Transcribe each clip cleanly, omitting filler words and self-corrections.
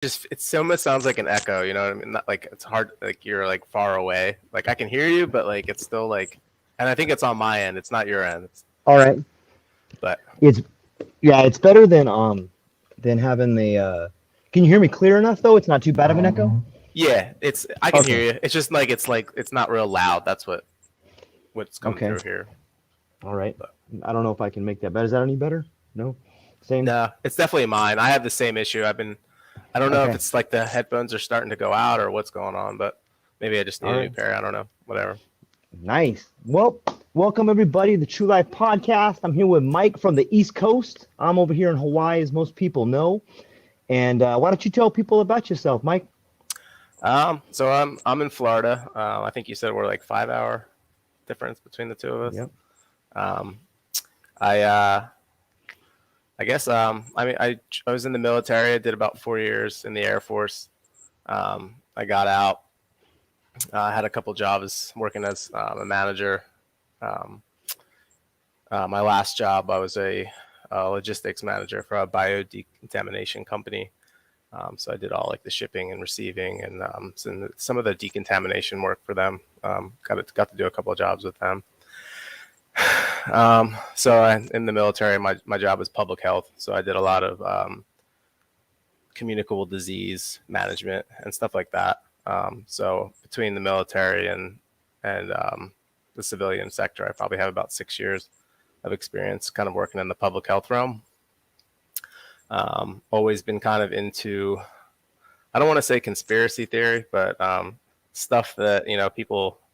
just it so much sounds like an echo. You know what I mean? Not, like it's hard. Like you're like far away. Like I can hear you, but like it's still like, and I think it's on my end. It's not your end. All right. But It's yeah, it's better than having the can you hear me clear enough though? It's not too bad of an echo? yeah, it's I can hear Okay. you. It's just like it's not real loud. That's what's coming Okay. through here. All right. But I don't know if I can make that better. Is that any better? No. Same. no, it's definitely mine. I have the same issue. I don't know if Okay. it's like the headphones are starting to go out or what's going on, but maybe I just need All a new right. pair. I don't know. Whatever. Nice. Well, welcome everybody to the True Life Podcast. I'm here with Mike from the East Coast. I'm over here in Hawaii, as most people know. And why don't you tell people about yourself, Mike? So I'm in Florida. I think you said we're like 5 hour difference between the two of us. Yep. Um, I I guess I mean I was in the military. I did about 4 years in the Air Force. I got out. I had a couple jobs working as a manager. Um, my last job, I was a logistics manager for a biodecontamination company. So I did all like the shipping and receiving and some of the decontamination work for them. Got to do a couple of jobs with them. In the military, my job was public health. So I did a lot of communicable disease management and stuff like that. So between the military and the civilian sector, I probably have about 6 years of experience kind of working in the public health realm. Always been kind of into, I don't want to say conspiracy theory, but stuff that,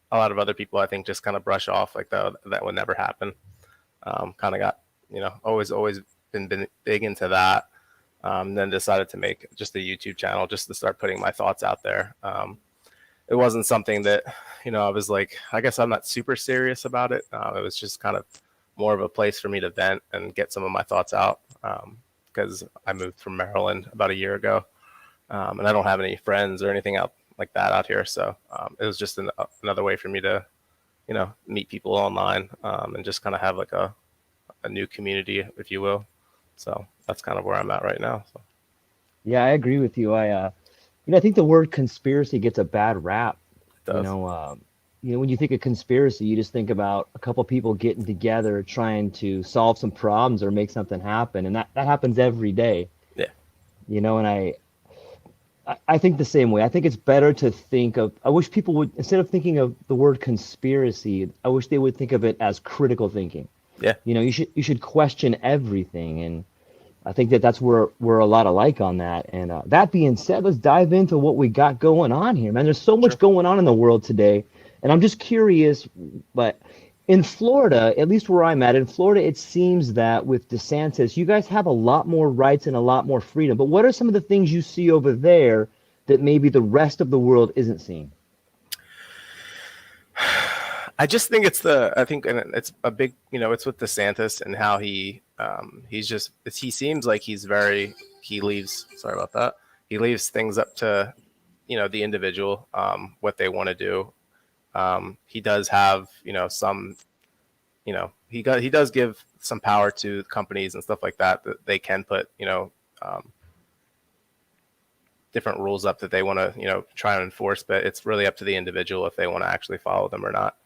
a lot of other people, I think, just kind of brush off like that would never happen. Kind of got, always been big into that. Then decided to make just a YouTube channel just to start putting my thoughts out there. It wasn't something that, I was like, I guess I'm not super serious about it. It was just kind of more of a place for me to vent and get some of my thoughts out. Because I moved from Maryland about a year ago, and I don't have any friends or anything out like that out here. So it was just another way for me to, meet people online and just kind of have like a new community, if you will. So that's kind of where I'm at right now. So. Yeah, I agree with you. I think the word conspiracy gets a bad rap. It You does. know, when you think of conspiracy, you just think about a couple people getting together trying to solve some problems or make something happen, and that happens every day. Yeah. And I think the same way. I think it's better to think of. I wish people would, instead of thinking of the word conspiracy, I wish they would think of it as critical thinking. Yeah. You should question everything, and I think that's where we're a lot alike on that. And that being said, let's dive into what we got going on here, man. There's so much Sure. going on in the world today, and I'm just curious. But in Florida, at least where I'm at, in Florida, it seems that with DeSantis, you guys have a lot more rights and a lot more freedom. But what are some of the things you see over there that maybe the rest of the world isn't seeing? I just think I think and it's a big, it's with DeSantis and how he seems like he leaves, sorry about that. He leaves things up to, the individual, what they want to do. He does have, he does give some power to companies and stuff like that they can put, different rules up that they want to, try and enforce, but it's really up to the individual if they want to actually follow them or not.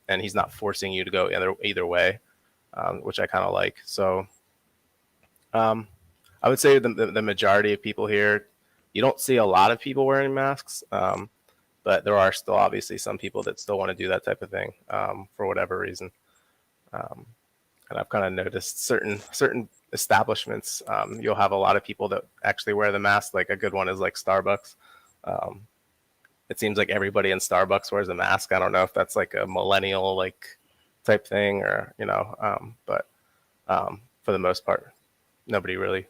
And he's not forcing you to go either way, which I kind of like. So I would say the majority of people here, you don't see a lot of people wearing masks, but there are still obviously some people that still want to do that type of thing for whatever reason. And I've kind of noticed certain establishments, you'll have a lot of people that actually wear the mask. Like a good one is like Starbucks. Um, it seems like everybody in Starbucks wears a mask. I don't know if that's like a millennial like type thing or but for the most part, nobody really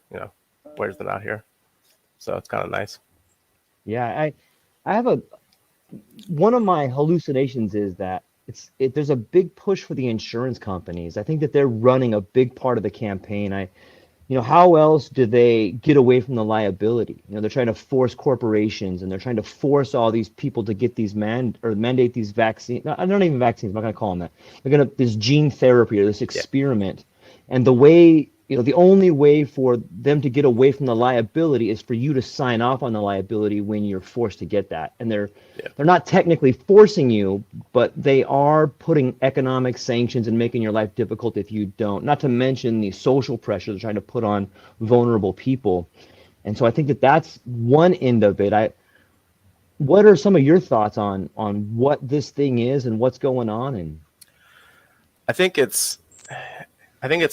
wears them out here. So it's kind of nice. Yeah, I have a one of my hallucinations is that there's a big push for the insurance companies. I think that they're running a big part of the campaign. How else do they get away from the liability? They're trying to force corporations and they're trying to force all these people to get these mandate these vaccines. No, vaccines. I'm not going to call them that. They're going to this gene therapy or this Yeah. experiment. And the way the only way for them to get away from the liability is for you to sign off on the liability when you're forced to get that. And Yeah. they're not technically forcing you, but they are putting economic sanctions and making your life difficult if you don't. Not to mention the social pressure they're trying to put on vulnerable people. And so I think that that's one end of it. What are some of your thoughts on what this thing is and what's going on? And I think it's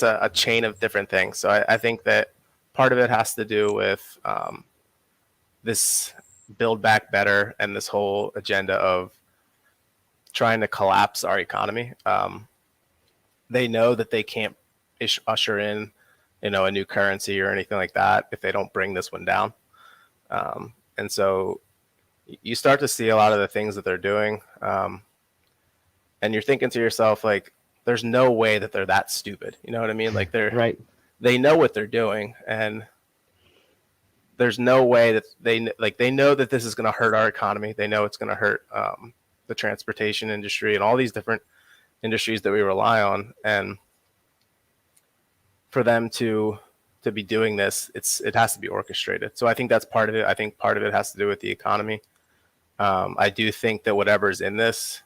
a chain of different things. So I think that part of it has to do with this build back better and this whole agenda of trying to collapse our economy. They know that they can't usher in, a new currency or anything like that if they don't bring this one down. And so you start to see a lot of the things that they're doing, and you're thinking to yourself, like, there's no way that they're that stupid. You know what I mean? Like right, they know what they're doing, and there's no way that they know that this is going to hurt our economy. They know it's going to hurt the transportation industry and all these different industries that we rely on. And for them to be doing this, it has to be orchestrated. So I think that's part of it. I think part of it has to do with the economy. I do think that whatever's in this,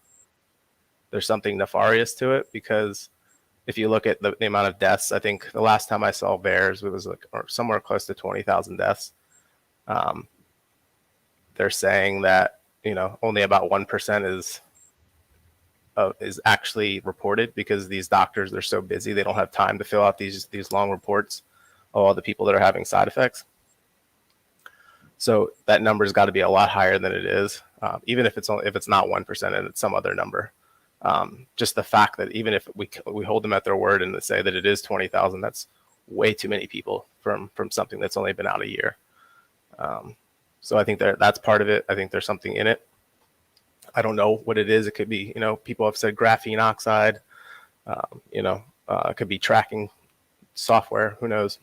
there's something nefarious to it, because if you look at the amount of deaths, I think the last time I saw VAERS, it was like or somewhere close to 20,000 deaths. They're saying that only about 1% is actually reported, because these doctors, they're so busy they don't have time to fill out these long reports of all the people that are having side effects. So that number's got to be a lot higher than it is, even if it's not 1% and it's some other number. Just the fact that even if we hold them at their word and say that it is 20,000, that's way too many people from something that's only been out a year. So I think that's part of it. I think there's something in it. I don't know what it is. It could be, people have said graphene oxide. It could be tracking software. Who knows?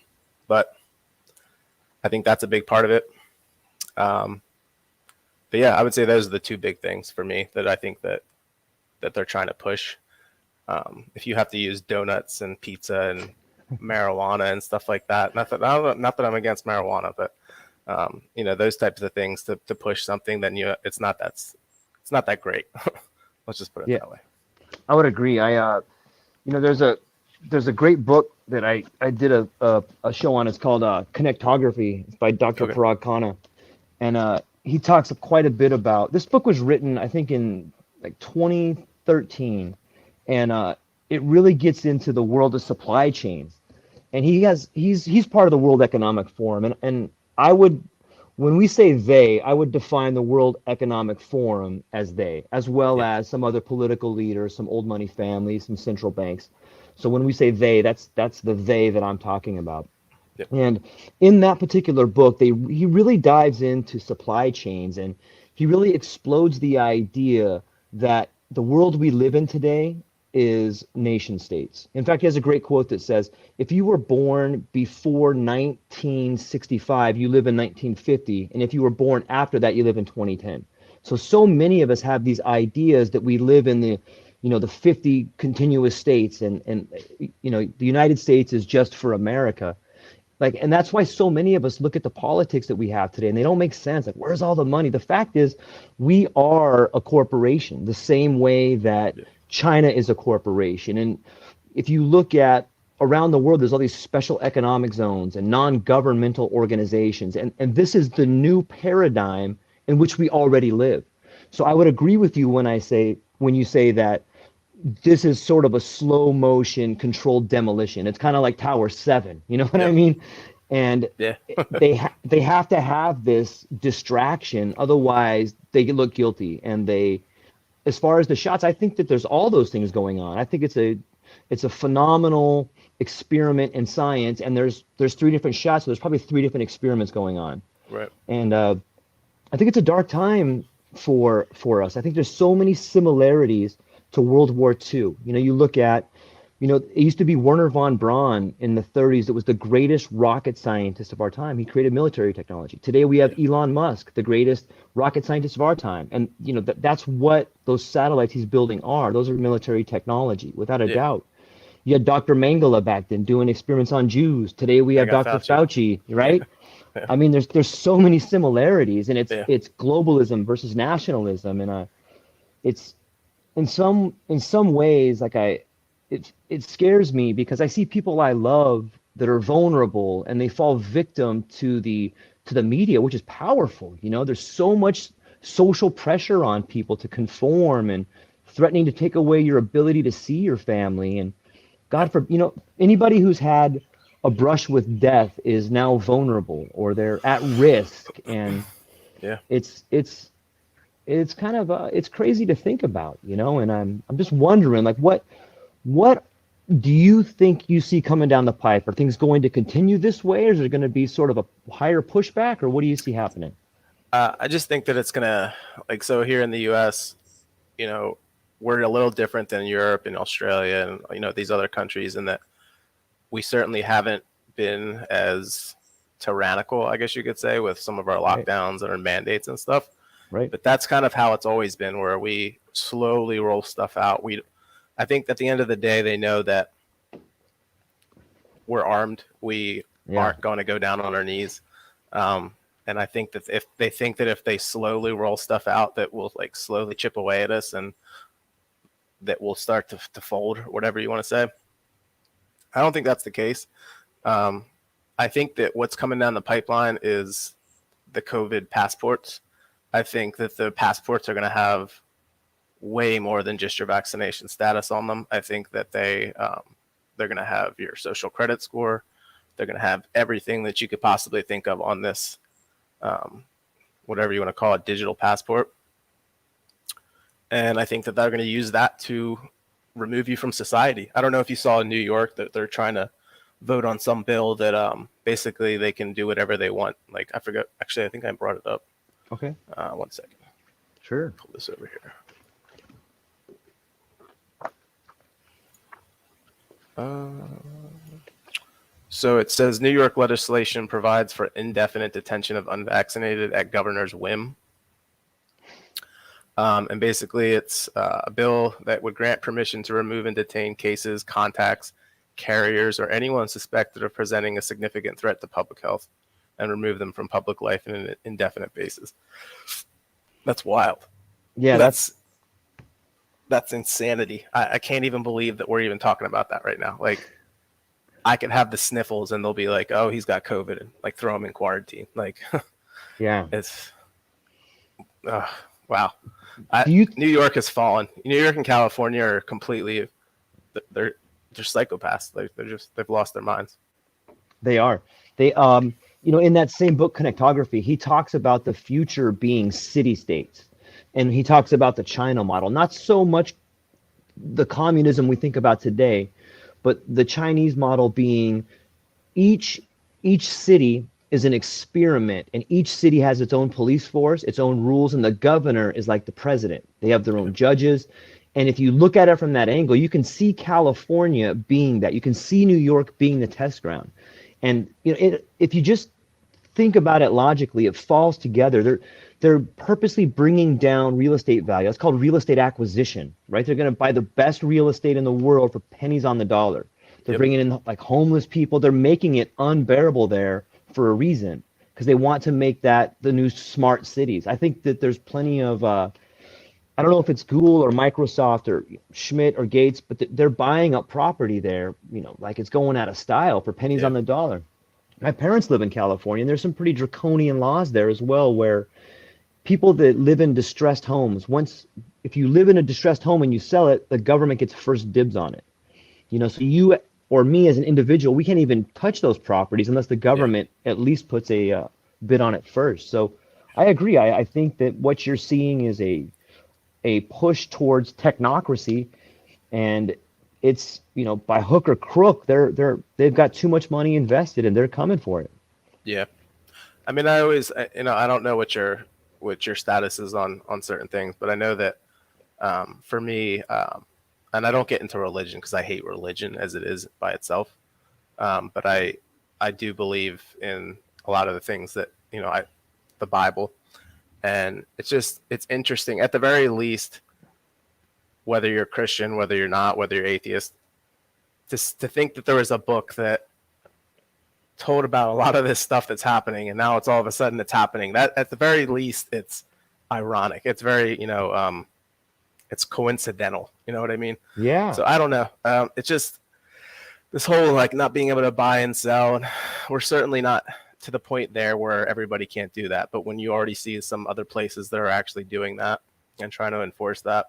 But I think that's a big part of it. But yeah, I would say those are the two big things for me that I think that they're trying to push. If you have to use donuts and pizza and marijuana and stuff like that, not that I'm against marijuana, but those types of things to push something, then it's not that great. Let's just put it that way. I would agree. There's a great book that I did a show on. It's called Connectography. It's by Dr. Okay. Parag Khanna, and he talks quite a bit about. This book was written, I think, in like 2013, and it really gets into the world of supply chains. And he's part of the World Economic Forum, and I would. When we say they, I would define the World Economic Forum as they, as well as some other political leaders, some old money families, some central banks. So when we say they, that's the they that I'm talking about. Yep. And in that particular book, he really dives into supply chains, and he really explodes the idea that the world we live in today is nation states. In fact, he has a great quote that says, if you were born before 1965, you live in 1950. And if you were born after that, you live in 2010. So many of us have these ideas that we live in the 50 continuous states, and the United States is just for America. And that's why so many of us look at the politics that we have today and they don't make sense. Like, where's all the money? The fact is, we are a corporation the same way that China is a corporation. And if you look at around the world, there's all these special economic zones and non-governmental organizations. And this is the new paradigm in which we already live. So I would agree with you when you say that this is sort of a slow motion controlled demolition. It's kind of like Tower 7, you know what I mean? And they have to have this distraction, otherwise they look guilty. And as far as the shots, I think that there's all those things going on. I think it's a phenomenal experiment in science, and there's 3 different shots, so there's probably 3 different experiments going on. Right. And I think it's a dark time for us. I think there's so many similarities to World War II. You look at, it used to be Wernher von Braun in the 30s that was the greatest rocket scientist of our time. He created military technology. Today we have Elon Musk, the greatest rocket scientist of our time. And, that's what those satellites he's building are. Those are military technology, without a doubt. You had Dr. Mengele back then doing experiments on Jews. Today we I have got Dr. Fauci. Fauci, Yeah, right? yeah, I mean, there's so many similarities, and yeah, it's globalism versus nationalism, and it's in some ways like it scares me because I see people I love that are vulnerable and they fall victim to the media, which is powerful. There's so much social pressure on people to conform and threatening to take away your ability to see your family. And yeah, God for anybody who's had a brush with death is now vulnerable or they're at risk, and yeah. it's it's kind of it's crazy to think about, and I'm just wondering, like, what do you think you see coming down the pipe? Are things going to continue this way, or is there going to be sort of a higher pushback, or what do you see happening? I just think that it's gonna like so here in the U.S. You know, we're a little different than Europe and Australia and these other countries in that we certainly haven't been as tyrannical, I guess you could say, with some of our Right, lockdowns and our mandates and stuff. right. But that's kind of how it's always been, where we slowly roll stuff out. I think at the end of the day, they know that we're armed. We Yeah, aren't going to go down on our knees. And I think that if they slowly roll stuff out, that will like slowly chip away at us, and that will start to fold, or whatever you want to say. I don't think that's the case. Um, I think that what's coming down the pipeline is the COVID passports. I think that the passports are going to have way more than just your vaccination status on them. I think that they're going to have your social credit score. They're going to have everything that you could possibly think of on this, um, whatever you want to call it, digital passport. And I think that they're going to use that to remove you from society. I don't know if you saw in New York that they're trying to vote on some bill that basically they can do whatever they want. Like I forgot. Actually, I think I brought it up. okay, 1 second. sure. Pull this over here. So it says New York legislation provides for indefinite detention of unvaccinated at governor's whim. And basically, it's a bill that would grant permission to remove and detain cases, contacts, carriers, or anyone suspected of presenting a significant threat to public health and remove them from public life on an indefinite basis. That's wild. Yeah, That's that's insanity. I can't even believe that we're even talking about that right now. Like, I could have the sniffles and they'll be like, "Oh, he's got COVID," and like throw him in quarantine. Like, yeah. it's wow. Do you New York has fallen. New York and California are completely they're they're psychopaths. They've lost their minds. They are. They in that same book, Connectography, he talks about the future being city states. And he talks about the China model, not so much the communism we think about today, but the Chinese model being each each city is an experiment, and each city has its own police force, its own rules, and the governor is like the president. They have their own judges. And if you look at it from that angle, you can see California being that. You can see New York being the test ground. And if you just think about it logically, it falls together. They're purposely bringing down real estate value. That's called real estate acquisition, right? They're going to buy the best real estate in the world for pennies on the dollar. They're Yep. bringing in like homeless people. They're making it unbearable there for a reason, because they want to make that the new smart cities. I think that there's plenty of I don't know if it's Google or Microsoft or Schmidt or Gates, but they're buying up property there, like it's going out of style for pennies Yeah. on the dollar. My parents live in California, and there's some pretty draconian laws there as well, where people that live in distressed homes, once if you live in a distressed home and you sell it, the government gets first dibs on it. So you or me as an individual, we can't even touch those properties unless the Yeah. government at least puts a bid on it first. So I agree. I think that what you're seeing is a push towards technocracy, and it's by hook or crook they've got too much money invested and they're coming for it. Yeah. I mean, I always, I don't know what your status is on certain things, but I know that for me, and I don't get into religion because I hate religion as it is by itself. But I do believe in a lot of the things that the Bible, and it's interesting. At the very least, whether you're Christian, whether you're not, whether you're atheist, to think that there was a book that told about a lot of this stuff that's happening, and now it's all of a sudden it's happening. That at the very least, it's ironic. It's very, it's coincidental. You know what I mean? Yeah. So I don't know. It's just this whole like not being able to buy and sell, and we're certainly not to the point there where everybody can't do that. But when you already see some other places that are actually doing that and trying to enforce that,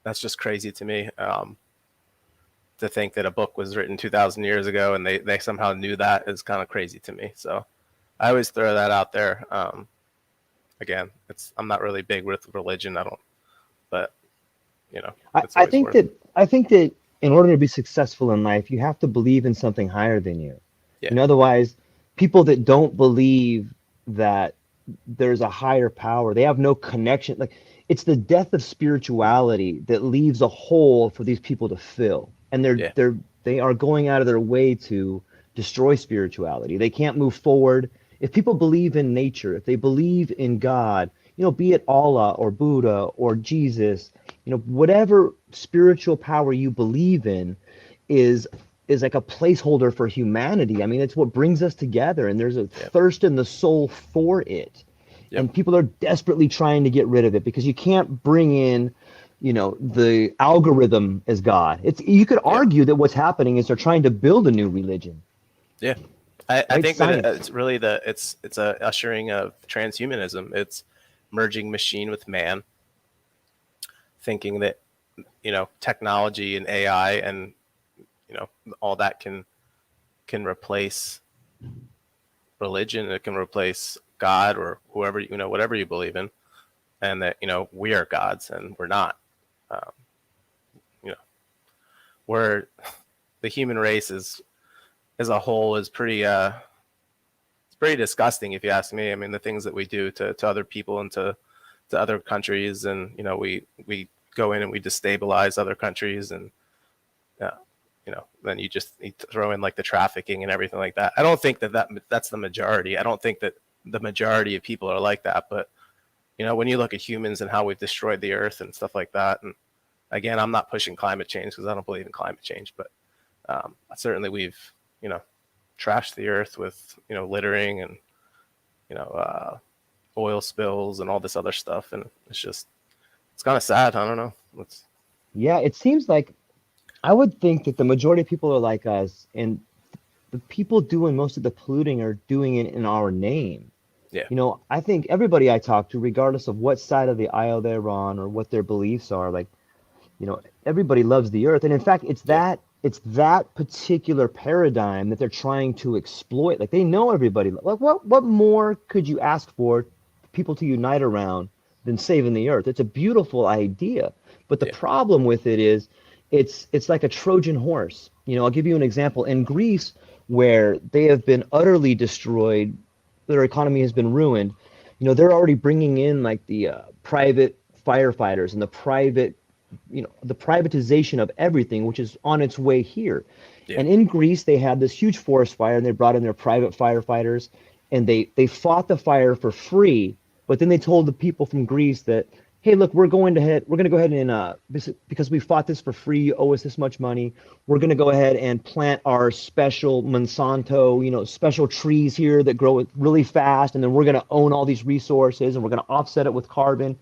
that's just crazy to me. To think that a book was written 2,000 years ago and they somehow knew that is kind of crazy to me. So I always throw that out there. Again, I'm not really big with religion. I don't, but it's I always think worth. that I think that in order to be successful in life, you have to believe in something higher than you. Yeah, Otherwise, people that don't believe that there's a higher power, they have no connection. Like it's the death of spirituality that leaves a hole for these people to fill, and yeah, they are going out of their way to destroy spirituality. They can't move forward. If people believe in nature, if they believe in God, be it Allah or Buddha or Jesus, whatever spiritual power you believe in is like a placeholder for humanity. I mean, it's what brings us together, and there's a yeah, thirst in the soul for it. yep, And people are desperately trying to get rid of it because you can't bring in, the algorithm as God. You could yeah, argue that what's happening is they're trying to build a new religion, yeah. I right? think that Science. it's really it's a ushering of transhumanism. It's merging machine with man, thinking that technology and AI and all that can replace religion. It can replace God or whoever whatever you believe in, and that we are gods and we're not. Um, you know, we're the human race is as a whole is pretty it's pretty disgusting if you ask me. I mean, the things that we do to other people and to other countries, and we go in and we destabilize other countries, and uh, then you throw in like the trafficking and everything like that. I don't think that's the majority. I don't think that the majority of people are like that, but when you look at humans and how we've destroyed the earth and stuff like that, and again, I'm not pushing climate change because I don't believe in climate change, but certainly we've you know trashed the earth with littering and you know uh, oil spills and all this other stuff, and it's kind of sad. I don't know. Yeah, it seems like I would think that the majority of people are like us, and the people doing most of the polluting are doing it in our name. Yeah, I think everybody I talk to, regardless of what side of the aisle they're on or what their beliefs are, like, everybody loves the earth. And in fact, yeah, it's that particular paradigm that they're trying to exploit. Like they know everybody. Like what more could you ask for people to unite around than saving the earth? It's a beautiful idea. But the yeah, problem with it is it's like a Trojan horse. I'll give you an example. In Greece, where they have been utterly destroyed, their economy has been ruined. They're already bringing in like the private firefighters and the privatization of everything, which is on its way here. yeah, And in Greece, they had this huge forest fire, and they brought in their private firefighters, and they fought the fire for free. But then they told the people from Greece that, hey, look, we're going to go ahead and because we fought this for free, you owe us this much money. We're going to go ahead and plant our special Monsanto, special trees here that grow really fast, and then we're going to own all these resources, and we're going to offset it with carbon.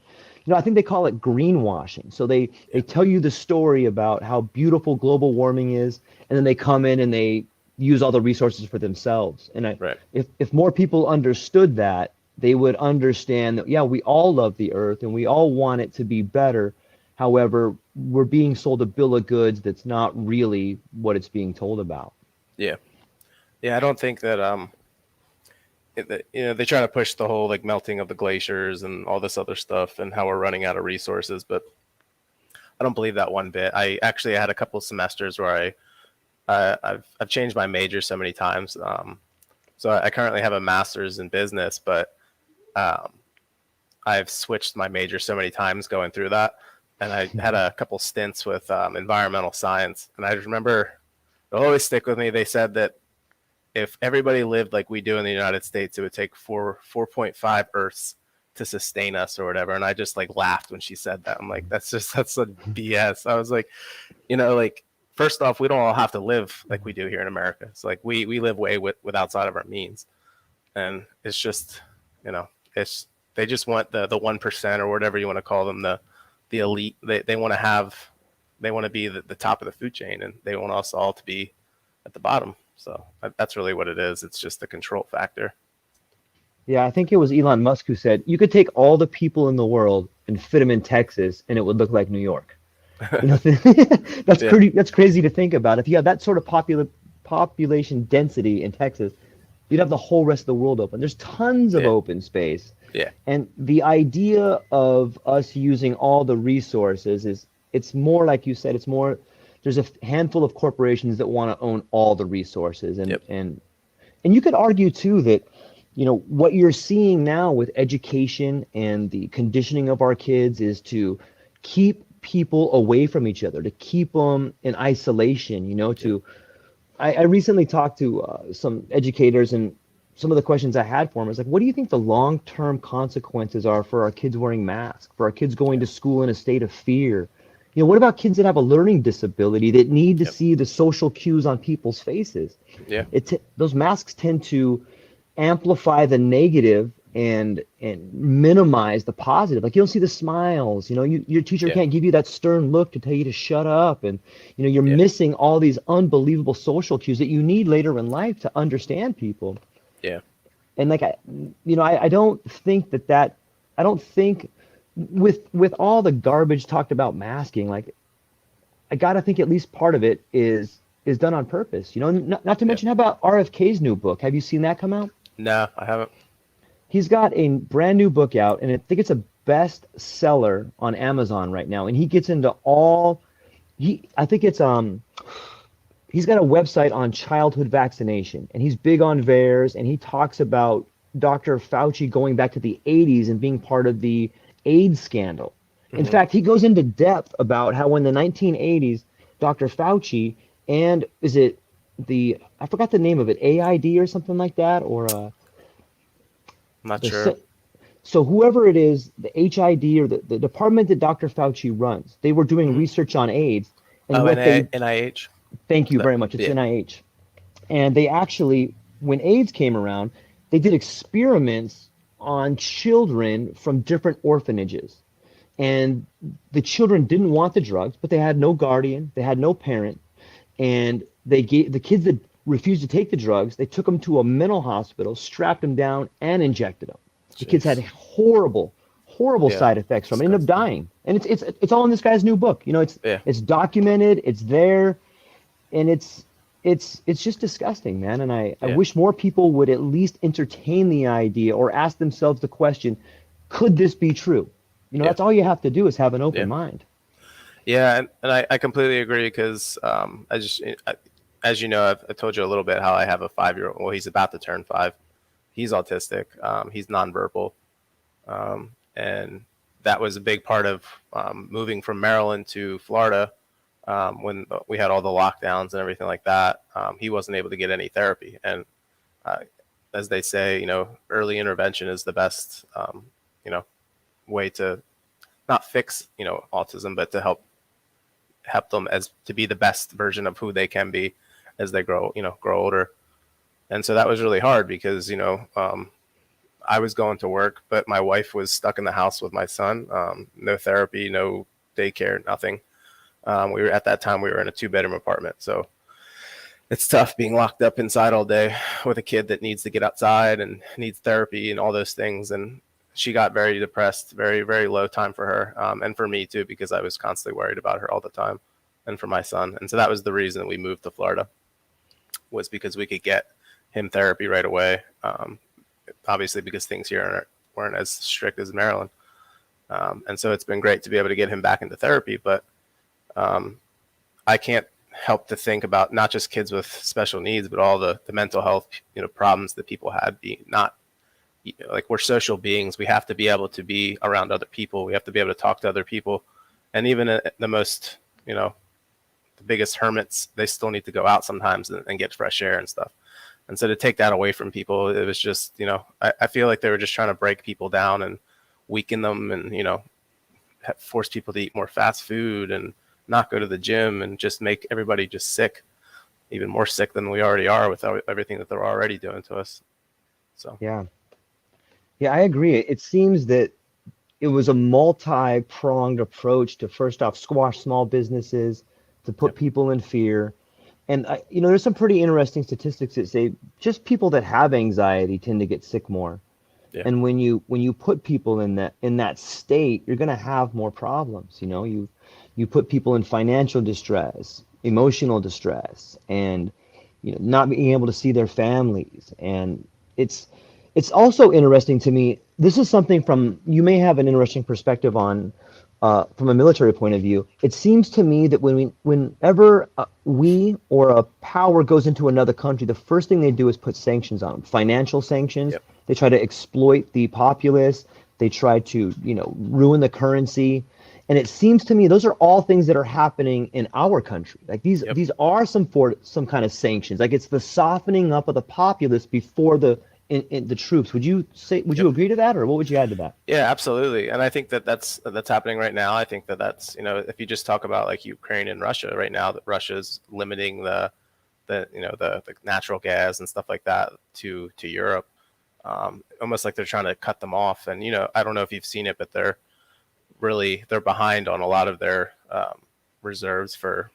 I think they call it greenwashing. So they yeah. tell you the story about how beautiful global warming is, and then they come in and they use all the resources for themselves. And Right. if more people understood that, they would understand that, yeah, we all love the earth and we all want it to be better. However, we're being sold a bill of goods that's not really what it's being told about. Yeah, yeah. I don't think that they try to push the whole like melting of the glaciers and all this other stuff and how we're running out of resources, but I don't believe that one bit. I actually had a couple of semesters where I've changed my major so many times. So I currently have a master's in business, but um, I've switched my major so many times going through that. And I had a couple stints with environmental science, and I remember it'll always stick with me. They said that if everybody lived like we do in the United States, it would take 4.5 Earths to sustain us or whatever. And I just like laughed when she said that. I'm like, that's a BS. I was like, like first off, we don't all have to live like we do here in America. It's like we live way with outside of our means, and it's just, you know, it's they just want the 1% or whatever you want to call them, the elite. They want to have, they want to be the top of the food chain, and they want us all to be at the bottom. So that's really what it is. It's just the control factor. Yeah, I think it was Elon Musk who said you could take all the people in the world and fit them in Texas, and it would look like New York. You know, Yeah, that's crazy to think about. If you have that sort of population density in Texas, you'd have the whole rest of the world open. There's tons of yeah, open space. yeah, And the idea of us using all the resources is, it's more like you said, it's more, there's a handful of corporations that want to own all the resources. yep, And you could argue too that, you know, what you're seeing now with education and the conditioning of our kids is to keep people away from each other, to keep them in isolation, you know, yep, to I recently talked to some educators, and some of the questions I had for them is like, what do you think the long-term consequences are for our kids wearing masks, for our kids going to school in a state of fear? You know, what about kids that have a learning disability that need to yep, see the social cues on people's faces? yeah, Those masks tend to amplify the negative and minimize the positive. Like you don't see the smiles, you know, your teacher yeah, can't give you that stern look to tell you to shut up, and you know you're yeah, missing all these unbelievable social cues that you need later in life to understand people. yeah, And like I don't think that I don't think with all the garbage talked about masking, like I gotta think at least part of it is done on purpose. You know, not to yeah. mention, how about RFK's new book? Have you seen that come out? No, I haven't. He's got a brand new book out, and I think it's a best seller on Amazon right now. And he gets into all he I think it's he's got a website on childhood vaccination, and he's big on VAERS, and he talks about Dr. Fauci going back to the 80s and being part of the AIDS scandal. In Hmm. fact, he goes into depth about how in the 1980s, Dr. Fauci and is it the I forgot the name of it, AID or something like that, or I'm not sure. the so whoever it is, the HID or the department that Dr. Fauci runs, they were doing Hmm. research on AIDS, and Oh, what they NIH. thank you very much. It's Yeah. NIH. And they actually, when AIDS came around, they did experiments on children from different orphanages. And the children didn't want the drugs, but they had no guardian, they had no parent, and they gave the kids that refused to take the drugs, they took them to a mental hospital, strapped them down, and injected them. The kids had Jeez. horrible Yeah. side effects from it, ended up Disgusting. dying. And it's all in this guy's new book. You know, Yeah. it's documented, it's there, and it's just disgusting, man. And I Yeah. wish more people would at least entertain the idea or ask themselves the question, could this be true? You know, Yeah. that's all you have to do is have an Yeah. open mind. Yeah. And I completely agree because as you know, I told you a little bit how I have a 5 year old. Well, he's about to turn 5. He's autistic. He's nonverbal. And that was a big part of moving from Maryland to Florida when we had all the lockdowns and everything like that. He wasn't able to get any therapy. And uh, as they say, early intervention is the best, you know, way to not fix, autism, but to help them as to be the best version of who they can be as they grow older. And so that was really hard because I was going to work, but my wife was stuck in the house with my son. No therapy, no daycare, nothing. We were at that time we were in a 2 bedroom apartment, so it's tough being locked up inside all day with a kid that needs to get outside and needs therapy and all those things. And she got very depressed, very, very low time for her, and for me too, because I was constantly worried about her all the time, and for my son. And so that was the reason we moved to Florida, was because we could get him therapy right away. Obviously, because things here weren't as strict as Maryland. And so it's been great to be able to get him back into therapy. But I can't help to think about not just kids with special needs, but all the mental health problems that people had. Being not like, we're social beings. We have to be able to be around other people. We have to be able to talk to other people. And even the most, the biggest hermits, they still need to go out sometimes and get fresh air and stuff. And so to take that away from people, it was just, I feel like they were just trying to break people down and weaken them and, force people to eat more fast food and not go to the gym and just make everybody just sick, even more sick than we already are with everything that they're already doing to us. So Yeah. Yeah, I agree. It seems that it was a multi-pronged approach to first off squash small businesses, to put yep, people in fear. And there's some pretty interesting statistics that say just people that have anxiety tend to get sick more. yeah, And when you put people in that state, you're going to have more problems. You put people in financial distress, emotional distress, and not being able to see their families. And it's it's also interesting to me. This is something from you may have an interesting perspective on from a military point of view. It seems to me that whenever we or a power goes into another country, the first thing they do is put sanctions on them, financial sanctions. yep, They try to exploit the populace. They try to, ruin the currency. And it seems to me those are all things that are happening in our country. Like these yep. these are some kind of sanctions. Like it's the softening up of the populace before in the troops. Would you Yep. agree to that, or what would you add to that? Yeah, absolutely. And I think that that's happening right now. I think that that's, if you just talk about like Ukraine and Russia right now, that Russia's limiting the natural gas and stuff like that to Europe, almost like they're trying to cut them off. And I don't know if you've seen it, but they're behind on a lot of their reserves for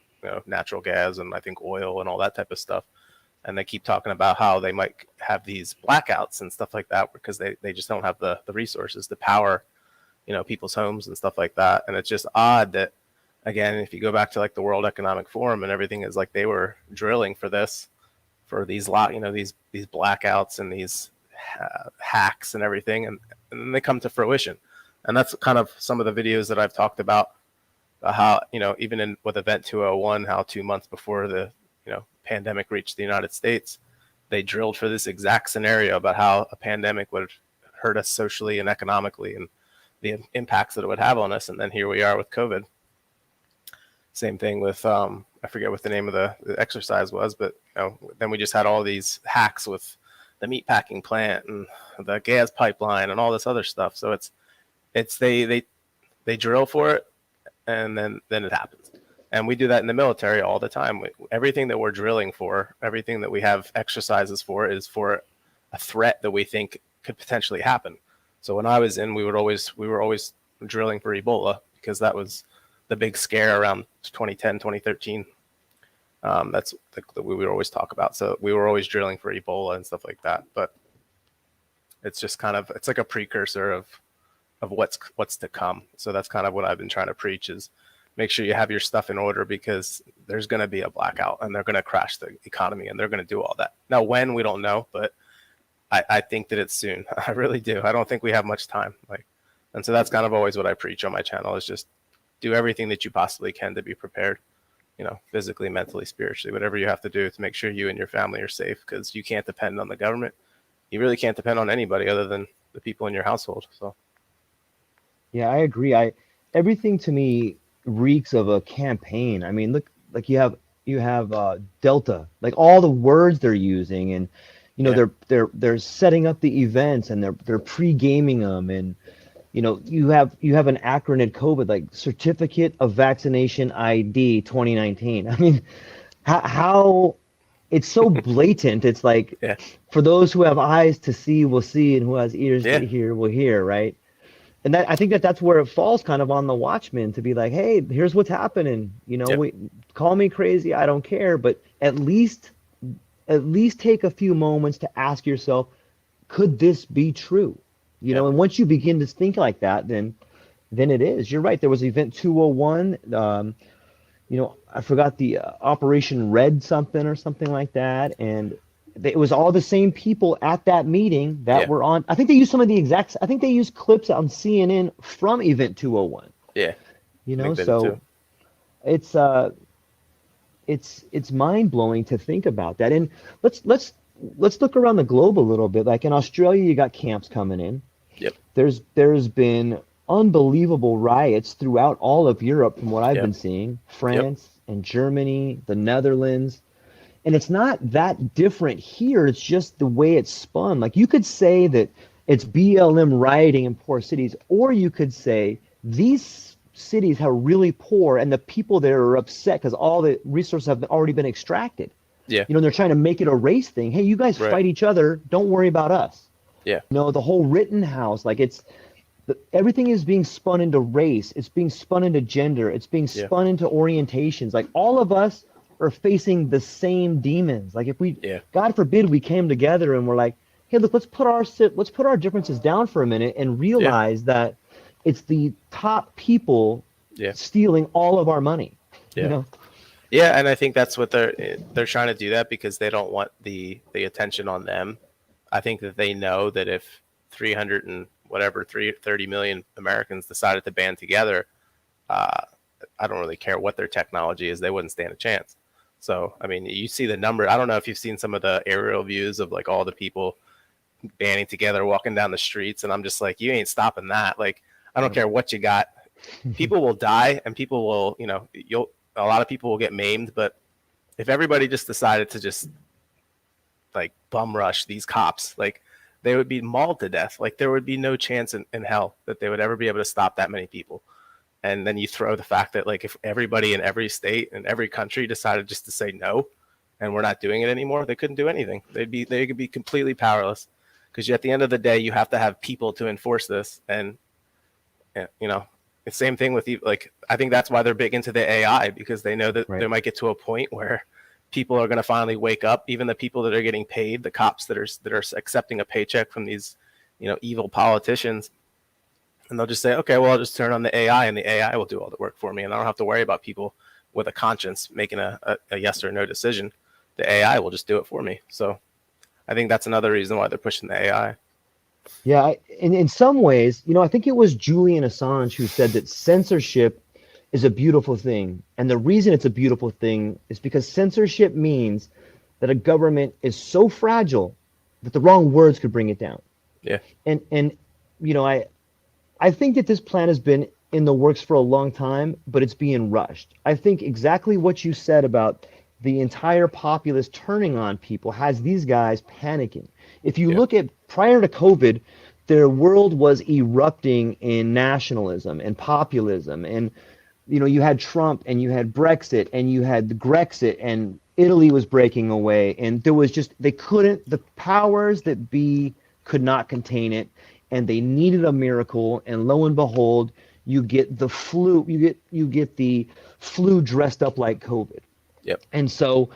natural gas and I think oil and all that type of stuff. And they keep talking about how they might have these blackouts and stuff like that because they just don't have the resources to power people's homes and stuff like that. And it's just odd that, again, if you go back to like the World Economic Forum and everything, is like they were drilling for this, for these these blackouts and these hacks and everything, and then they come to fruition. And that's kind of some of the videos that I've talked about, how even in with Event 201, how 2 months before the pandemic reached the United States, they drilled for this exact scenario about how a pandemic would hurt us socially and economically and the impacts that it would have on us. And then here we are with COVID. Same thing with I forget what the name of the exercise was, but then we just had all these hacks with the meat packing plant and the gas pipeline and all this other stuff. So it's they drill for it, and then it happens. And we do that in the military all the time. Everything that we're drilling for, everything that we have exercises for, is for a threat that we think could potentially happen. So when I was in, we were always drilling for Ebola because that was the big scare around 2010, 2013. That's that we would always talk about. So we were always drilling for Ebola and stuff like that. But it's just it's like a precursor of what's to come. So that's kind of what I've been trying to preach is make sure you have your stuff in order because there's going to be a blackout and they're going to crash the economy and they're going to do all that. Now, when, we don't know, but I think that it's soon. I really do. I don't think we have much time. And so that's kind of always what I preach on my channel is just do everything that you possibly can to be prepared, physically, mentally, spiritually, whatever you have to do to make sure you and your family are safe because you can't depend on the government. You really can't depend on anybody other than the people in your household. So. Yeah, I agree. Everything to me reeks of a campaign. I mean, look, like you have Delta, like all the words they're using, and Yeah. they're setting up the events and they're pre-gaming them, and you have an acronym COVID like Certificate of Vaccination ID 2019. I mean, how it's so blatant. It's like Yeah. for those who have eyes to see will see, and who has ears Yeah. to hear will hear, right? And that I think that's where it falls kind of on the watchman to be like, hey, here's what's happening. Yep. We call me crazy, I don't care, but at least take a few moments to ask yourself, could this be true? Yep. And once you begin to think like that, then it is. You're right. There was Event 201. I forgot the Operation Red something or something like that, and it was all the same people at that meeting that Yeah. were on. I think they used some of the exact. I think they used clips on CNN from Event 201. Yeah. I think they did So too. it's it's mind blowing to think about that. And let's look around the globe a little bit. Like in Australia, you got camps coming in. Yep. There's been unbelievable riots throughout all of Europe from what I've Yep. been seeing. Yep. France and Germany, the Netherlands. And it's not that different here. It's just the way it's spun. Like you could say that it's BLM rioting in poor cities, or you could say these cities are really poor, and the people there are upset because all the resources have already been extracted. Yeah. They're trying to make it a race thing. Hey, you guys Right. fight each other. Don't worry about us. Yeah. The whole Rittenhouse, like everything is being spun into race. It's being spun into gender. It's being Yeah. spun into orientations. Like all of us are facing the same demons. Like if we, Yeah. God forbid, we came together and we're like, hey, look, let's put our differences down for a minute and Yeah. realize that it's the top people Yeah. stealing all of our money. Yeah. Yeah, and I think that's what they're trying to do that because they don't want the attention on them. I think that they know that if 300 and whatever 30 million Americans decided to band together, uh, I don't really care what their technology is, they wouldn't stand a chance. So, I mean, you see the number. I don't know if you've seen some of the aerial views of like all the people banding together, walking down the streets, and I'm just like, you ain't stopping that. Like, I don't care what you got. People will die, and people will, a lot of people will get maimed. But if everybody just decided to just like bum rush these cops, like they would be mauled to death. Like there would be no chance in hell that they would ever be able to stop that many people. And then you throw the fact that like if everybody in every state and every country decided just to say no, and we're not doing it anymore, they couldn't do anything. They could be completely powerless because at the end of the day, you have to have people to enforce this. And the same thing with like I think that's why they're big into the AI because they know that they might get to a point where people are going to finally wake up. Even the people that are getting paid, the cops that are accepting a paycheck from these evil politicians, and they'll just say, okay, well, I'll just turn on the AI and the AI will do all the work for me. And I don't have to worry about people with a conscience making a yes or no decision. The AI will just do it for me. So I think that's another reason why they're pushing the AI. Yeah, in some ways, I think it was Julian Assange who said that censorship is a beautiful thing. And the reason it's a beautiful thing is because censorship means that a government is so fragile that the wrong words could bring it down. Yeah. And I think that this plan has been in the works for a long time, but it's being rushed. I think exactly what you said about the entire populace turning on people has these guys panicking. If you look at prior to COVID, their world was erupting in nationalism and populism. And, you had Trump and you had Brexit and you had the Grexit and Italy was breaking away. And there was the powers that be could not contain it. And they needed a miracle. And lo and behold, you get the flu, you get the flu dressed up like COVID. Yep. And so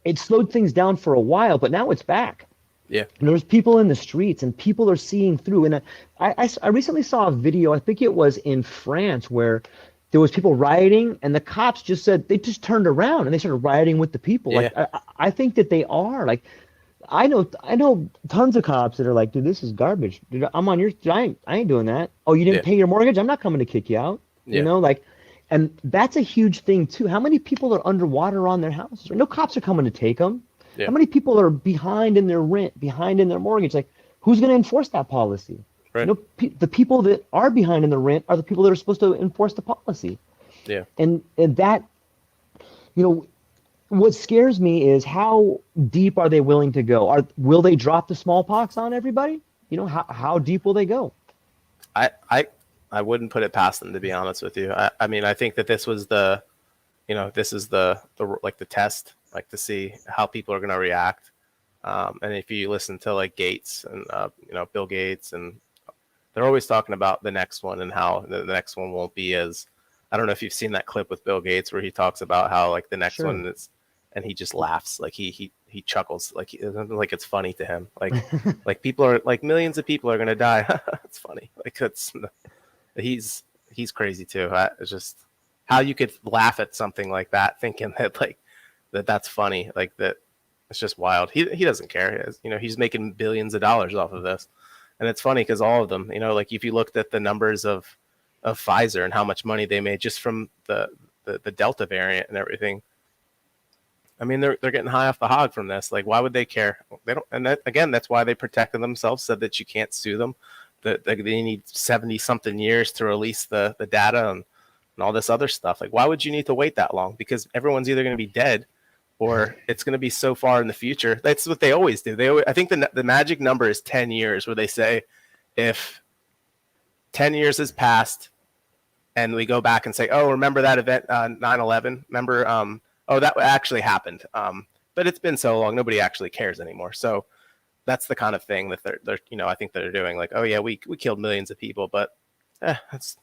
it slowed things down for a while, but now it's back. Yeah. And there's people in the streets and people are seeing through. And I recently saw a video, I think it was in France, where there was people rioting and the cops just said, they just turned around and they started rioting with the people. Yeah. Like, I think that they are like, I know tons of cops that are like, dude, this is garbage. Dude, I'm on your, I ain't doing that. Oh, you didn't pay your mortgage? I'm not coming to kick you out. Like, and that's a huge thing too. How many people are underwater on their houses? No cops are coming to take them. Yeah. How many people are behind in their rent, behind in their mortgage? Like, who's going to enforce that policy? Right. The people that are behind in the rent are the people that are supposed to enforce the policy. Yeah. And that, what scares me is how deep are they willing to go? Will they drop the smallpox on everybody? How deep will they go? I wouldn't put it past them, to be honest with you. I mean, I think that this was the test, like to see how people are going to react. And if you listen to like Gates and, Bill Gates, and they're always talking about the next one and how the next one won't be as, I don't know if you've seen that clip with Bill Gates where he talks about how like the next one is, and he just laughs, like he chuckles, like it's funny to him. Like, like people are like millions of people are going to die. It's funny. Like he's crazy too. It's just how you could laugh at something like that, thinking that like that's funny. Like that, it's just wild. He doesn't care. He's making billions of dollars off of this, and it's funny because all of them, like if you looked at the numbers of Pfizer and how much money they made just from the Delta variant and everything. I mean, they're getting high off the hog from this. Like, why would they care? They don't. And again, that's why they protected themselves, said that you can't sue them. That they need 70-something years to release the data and all this other stuff. Like, why would you need to wait that long? Because everyone's either going to be dead or it's going to be so far in the future. That's what they always do. I think the magic number is 10 years, where they say if 10 years has passed and we go back and say, oh, remember that event, 9/11? Remember, oh, that actually happened. But it's been so long, nobody actually cares anymore. So that's the kind of thing that they're I think they're doing. Like, oh yeah, we killed millions of people, but that's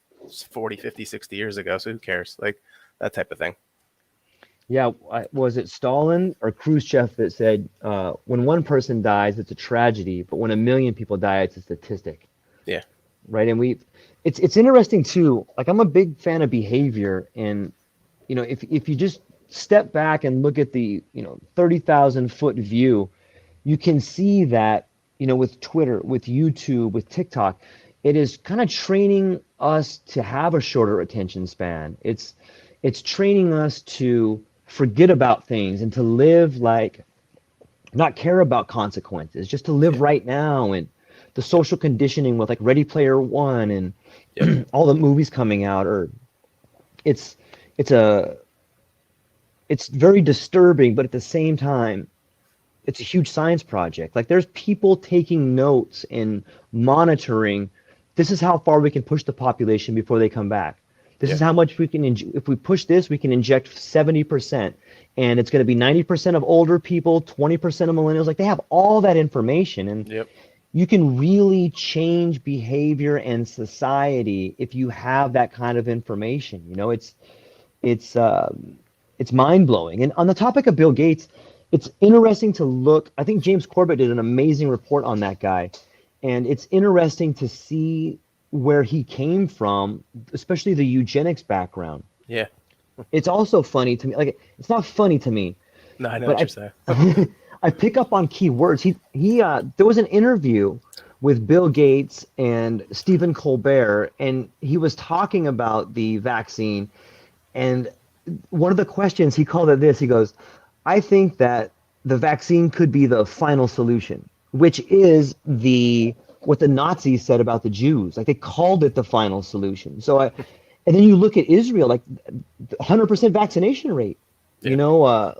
40, 50, 60 years ago. So who cares? Like that type of thing. Yeah, was it Stalin or Khrushchev that said, when one person dies, it's a tragedy, but when a million people die, it's a statistic, Yeah. right? And it's interesting too. Like I'm a big fan of behavior, and if you just step back and look at the 30,000-foot view, you can see that with Twitter, with YouTube, with TikTok, it is kind of training us to have a shorter attention span. It's training us to forget about things and to live like not care about consequences, just to live Yeah. right now. And the social conditioning with like Ready Player One and Yep. all the movies coming out, or it's it's a it's very disturbing, but at the same time, it's a huge science project. Like there's people taking notes and monitoring. This is how far we can push the population before they come back. This Yeah. is how much we can, if we push this, we can inject 70%. And it's going to be 90% of older people, 20% of millennials. Like they have all that information. And Yep. you can really change behavior and society if you have that kind of information. It's it's mind blowing. And on the topic of Bill Gates, it's interesting to look. I think James Corbett did an amazing report on that guy, and it's interesting to see where he came from, especially the eugenics background. Yeah. It's also funny to me. Like it's not funny to me, No, I know what but you're saying. I pick up on key words. He there was an interview with Bill Gates and Stephen Colbert, and he was talking about the vaccine. And one of the questions he called it this. He goes, "I think that the vaccine could be the final solution," which is the what the Nazis said about the Jews. Like they called it the final solution. And then you look at Israel, like 100% vaccination rate. Yeah.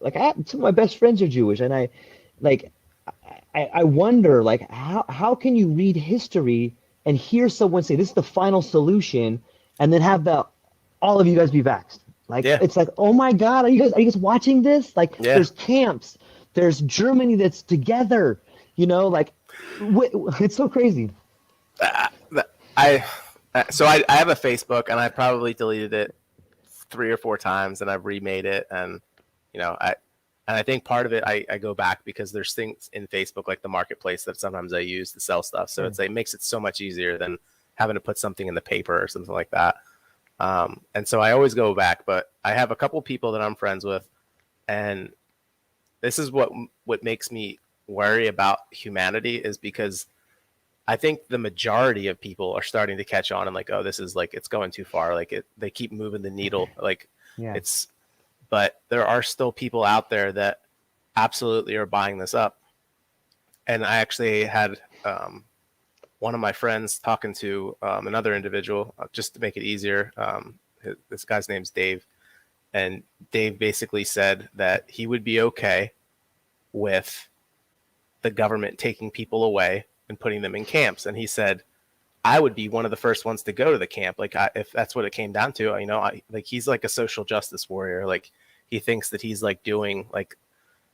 Like some of my best friends are Jewish, and like, I wonder, like, how can you read history and hear someone say this is the final solution, and then have all of you guys be vaxxed? Like, Yeah. it's like, oh my God, are you guys watching this? Like, Yeah. there's camps, there's Germany that's together, like, it's so crazy. I so I have a Facebook, and I probably deleted it 3 or 4 times, and I've remade it, and I think part of it I go back because there's things in Facebook like the marketplace that sometimes I use to sell stuff, so Yeah. it makes it so much easier than having to put something in the paper or something like that. And so I always go back, but I have a couple people that I'm friends with, and this is what makes me worry about humanity, is because I think the majority of people are starting to catch on and like, oh, this is like, it's going too far. Like they keep moving the needle. Like Yeah. but there are still people out there that absolutely are buying this up. And I actually had one of my friends talking to another individual, just to make it easier. This guy's name's Dave. And Dave basically said that he would be okay with the government taking people away and putting them in camps. And he said, I would be one of the first ones to go to the camp. Like, if that's what it came down to, like, he's like a social justice warrior. Like, he thinks that he's like doing like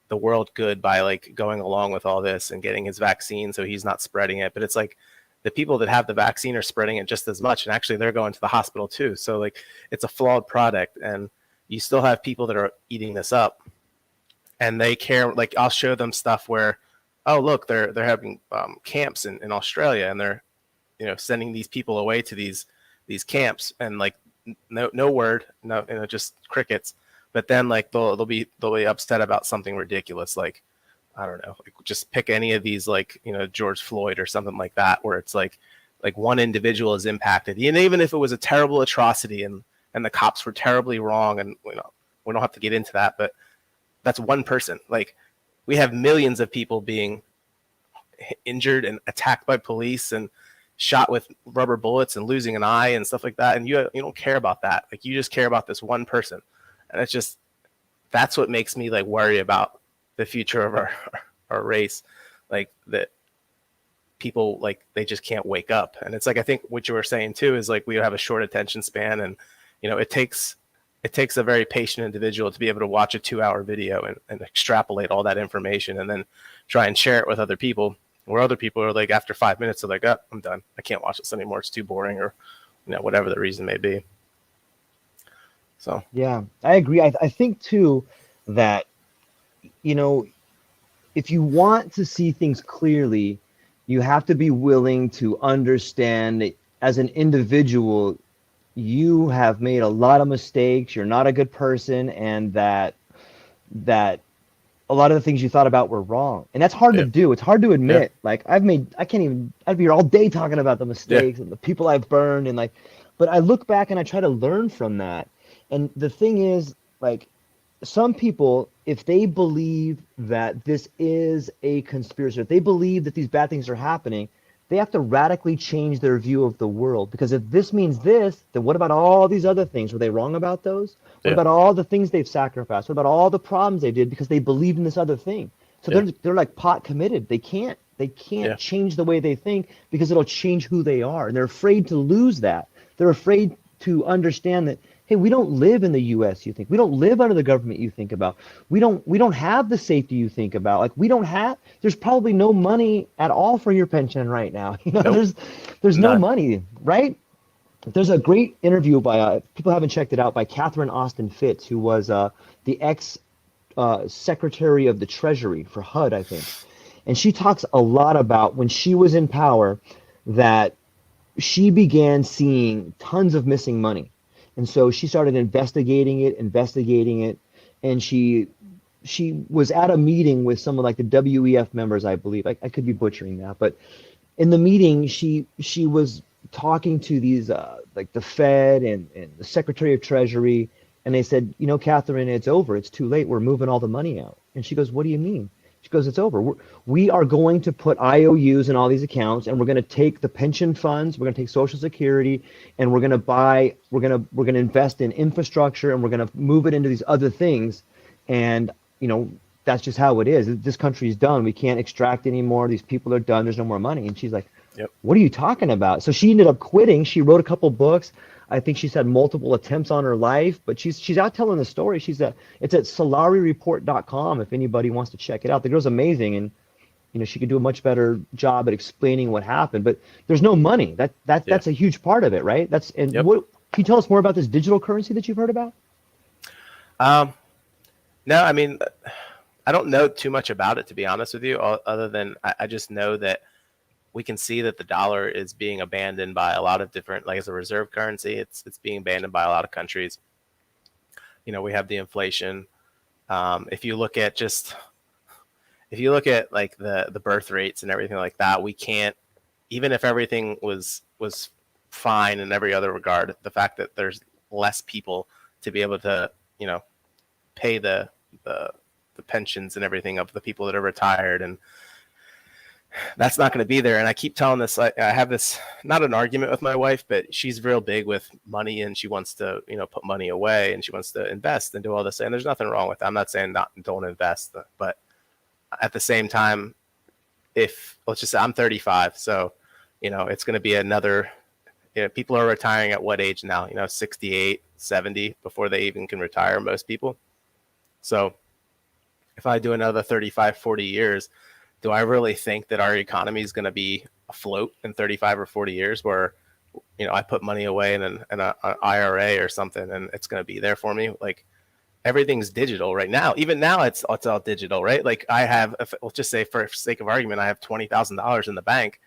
the world good by like going along with all this and getting his vaccine so he's not spreading it. But it's like the people that have the vaccine are spreading it just as much. And actually, they're going to the hospital too. So, like, it's a flawed product. And you still have people that are eating this up, and they care. Like, I'll show them stuff where, oh, look, they're having camps in Australia, and they're sending these people away to these camps, and like no word, no, just crickets. But then like they'll be upset about something ridiculous, like, I don't know, like just pick any of these, like, George Floyd or something like that, where it's like one individual is impacted, and even if it was a terrible atrocity and the cops were terribly wrong, and we don't have to get into that, but that's one person. Like, we have millions of people being injured and attacked by police and shot with rubber bullets and losing an eye and stuff like that, and you don't care about that. Like, you just care about this one person, and that's what makes me like worry about the future of our race. Like, that people like they just can't wake up. And it's like, I think what you were saying too is like we have a short attention span, and it takes a very patient individual to be able to watch a 2-hour video and extrapolate all that information and then try and share it with other people, where other people are like, after 5 minutes, they're like, oh, I'm done, I can't watch this anymore, it's too boring, or whatever the reason may be. So Yeah, I agree. I think too that, you know, if you want to see things clearly, you have to be willing to understand that as an individual, you have made a lot of mistakes. You're not a good person, and that a lot of the things you thought about were wrong. And that's hard to yeah, do. It's hard to yeah, admit. Like I can't even, I'd be here all day talking about the yeah, mistakes and the people I've burned and like, but I look back and I try to learn from that. And the thing is, like, some people, if they believe that this is a conspiracy, if they believe that these bad things are happening, they have to radically change their view of the world. Because if this means this, then what about all these other things? Were they wrong about those? What yeah, about all the things they've sacrificed? What about all the problems they did because they believed in this other thing? So yeah, they're like pot committed. They can't yeah, change the way they think because it'll change who they are. And they're afraid to lose that. They're afraid to understand that, hey, we don't live in the US you think. We don't live under the government you think about. We don't have the safety you think about. Like we don't have there's probably no money at all for your pension right now. nope, There's no none, money, right? There's a great interview by people haven't checked it out, by Catherine Austin Fitts, who was the ex Secretary of the Treasury for HUD, I think. And she talks a lot about when she was in power that she began seeing tons of missing money. And so she started investigating it, and she was at a meeting with some of like the WEF members, I believe. I could be butchering that, but in the meeting, she was talking to these like the Fed and the Secretary of Treasury, and they said, Catherine, it's over. It's too late. We're moving all the money out. And she goes, what do you mean? She goes, it's over. We are going to put IOUs in all these accounts, and we're going to take the pension funds, we're going to take Social Security, and we're going to invest in infrastructure, and we're going to move it into these other things. And that's just how it is. This country's done. We can't extract anymore. These people are done. There's no more money. And she's like, yep, what are you talking about? So she ended up quitting. She wrote a couple books. I think she's had multiple attempts on her life, but she's out telling the story. It's at solariereport.com if anybody wants to check it out. The girl's amazing, and she could do a much better job at explaining what happened. But there's no money. yeah, That's a huge part of it, right? yep. What can you tell us more about this digital currency that you've heard about? um no, I mean, I don't know too much about it, to be honest with you, other than I just know that we can see that the dollar is being abandoned by a lot of different, like as a reserve currency, it's being abandoned by a lot of countries. We have the inflation. If you look at like the birth rates and everything like that, we can't, even if everything was fine in every other regard, the fact that there's less people to be able to pay the pensions and everything of the people that are retired, and that's not going to be there. And I keep telling this, I have this, not an argument with my wife, but she's real big with money, and she wants to put money away, and she wants to invest and do all this, and there's nothing wrong with that. I'm not saying don't invest, but at the same time, if let's just say I'm 35, so it's going to be another, people are retiring at what age now? 68, 70 before they even can retire, most people. So if I do another 35, 40 years, do I really think that our economy is going to be afloat in 35 or 40 years, where I put money away in an IRA or something, and it's going to be there for me? Like, everything's digital right now. Even now, it's all digital, right? Like, I have, let's just say for sake of argument, I have $20,000 in the bank.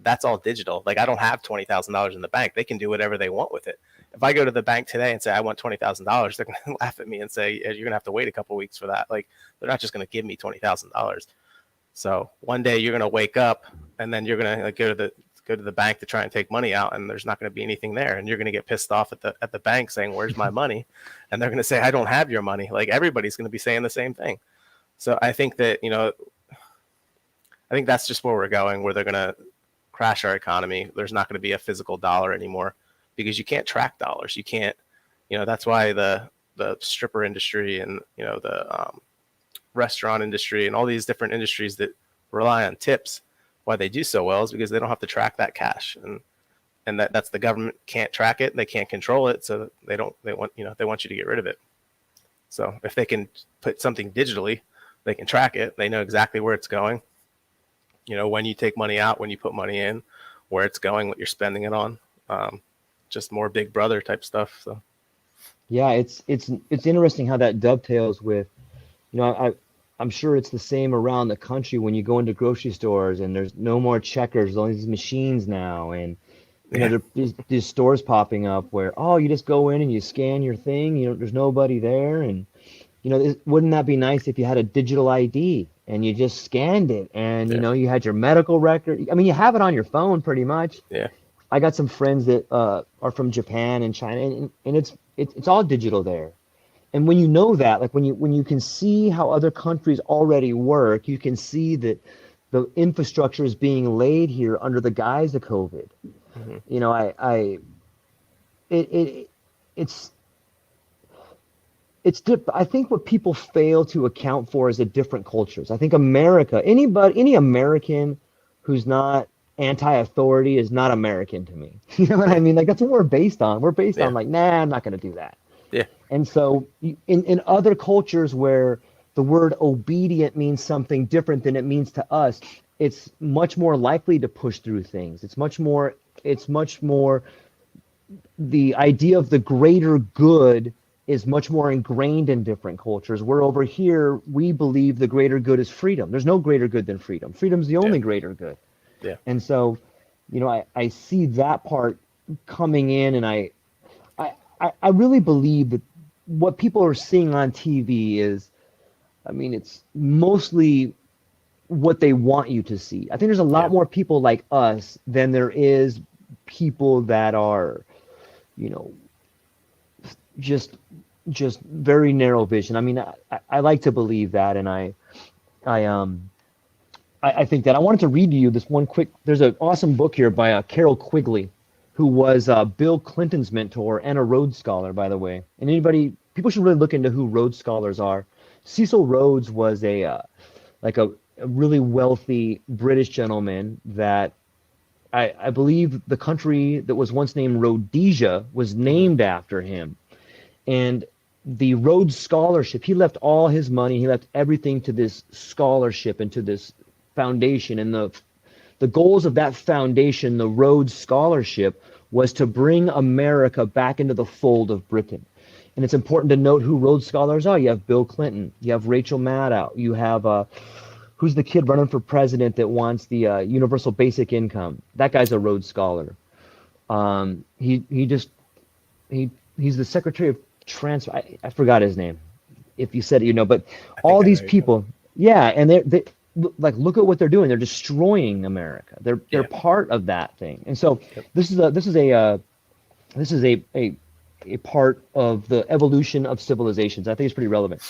That's all digital. Like, I don't have $20,000 in the bank. They can do whatever they want with it. If I go to the bank today and say I want $20,000, they're going to laugh at me and say, you're going to have to wait a couple of weeks for that. Like, they're not just going to give me $20,000. So one day you're going to wake up, and then you're going to go to the bank to try and take money out, and there's not going to be anything there, and you're going to get pissed off at the bank saying, where's my money? And they're going to say, I don't have your money. Like, everybody's going to be saying the same thing. So I think that I think that's just where we're going, where they're going to crash our economy. There's not going to be a physical dollar anymore, because you can't track dollars. You can't, that's why the stripper industry and the restaurant industry and all these different industries that rely on tips, why they do so well is because they don't have to track that cash, and that's the government can't track it, they can't control it, so they want they want you to get rid of it. So if they can put something digitally, they can track it. They know exactly where it's going. When you take money out, when you put money in, where it's going, what you're spending it on. Just more Big Brother type stuff. So Yeah, it's interesting how that dovetails with, I'm sure it's the same around the country when you go into grocery stores and there's no more checkers, there's only these machines now, and yeah, there's these stores popping up where, oh, you just go in and you scan your thing, there's nobody there, and wouldn't that be nice if you had a digital ID and you just scanned it and yeah, you had your medical record. I mean, you have it on your phone pretty much. yeah, I got some friends that are from Japan and China, and it's all digital there. And when you know that, like when you can see how other countries already work, you can see that the infrastructure is being laid here under the guise of COVID. hmm It, it it's I think what people fail to account for is the different cultures. I think any American who's not anti-authority is not American to me. You know what I yeah, mean? Like that's what we're based on. We're based on yeah, like, nah, I'm not going to do that. yeah, And so in other cultures where the word obedient means something different than it means to us, it's much more likely to push through things. It's much more the idea of the greater good is much more ingrained in different cultures. Where over here, we believe the greater good is freedom. There's no greater good than freedom. Freedom's the yeah, only greater good. yeah, And so, I see that part coming in, and I really believe that what people are seeing on TV is, I mean, it's mostly what they want you to see. I think there's a yeah, lot more people like us than there is people that are, you know, just very narrow vision. I mean, I like to believe that, and I I think that I wanted to read to you this one quick. There's an awesome book here by Carol Quigley, who was Bill Clinton's mentor and a Rhodes Scholar, by the way. And people should really look into who Rhodes Scholars are. Cecil Rhodes was a really wealthy British gentleman that I believe the country that was once named Rhodesia was hmm named after him. And the Rhodes Scholarship, he left all his money, he left everything to this scholarship and to this foundation. And the goals of that foundation, the Rhodes Scholarship, was to bring America back into the fold of Britain. And it's important to note who Rhodes Scholars are. You have Bill Clinton, you have Rachel Maddow, you have who's the kid running for president that wants the universal basic income? That guy's a Rhodes Scholar. He just he's the Secretary of Transfer. I forgot his name. If you said it, but I think all I know these who you're talking people, yeah, and they like look at what they're doing. They're destroying America. They're about. part of that thing. And so Yeah, yep, this is a part of the evolution of civilizations. I think it's pretty relevant.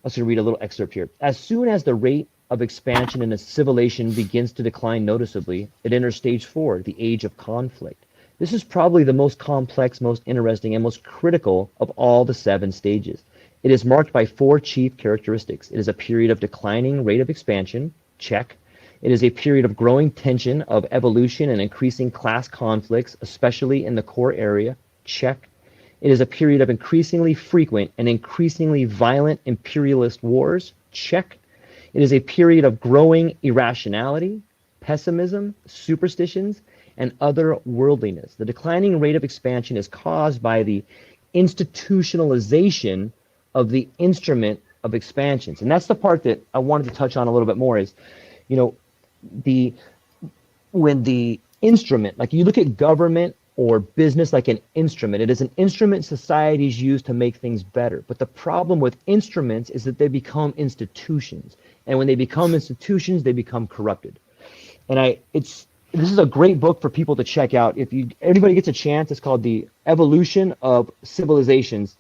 I was going to read a little excerpt here. As soon as the rate of expansion in a civilization begins to decline noticeably, it enters stage 4, the age of conflict. This is probably the most complex, most interesting, and most critical of all the 7 stages. It is marked by 4 chief characteristics. It is a period of declining rate of expansion, check. It is a period of growing tension of evolution and increasing class conflicts, especially in the core area, check. It is a period of increasingly frequent and increasingly violent imperialist wars, check. It is a period of growing irrationality, pessimism, superstitions, and other worldliness. The declining rate of expansion is caused by the institutionalization of the instrument of expansions. And that's the part that I wanted to touch on a little bit more is, you know, the when the instrument, like you look at government or business like an instrument, it is an instrument societies use to make things better. But the problem with instruments is that they become institutions. And when they become institutions, they become corrupted. And this is a great book for people to check out. If anybody gets a chance, it's called The Evolution of Civilizations.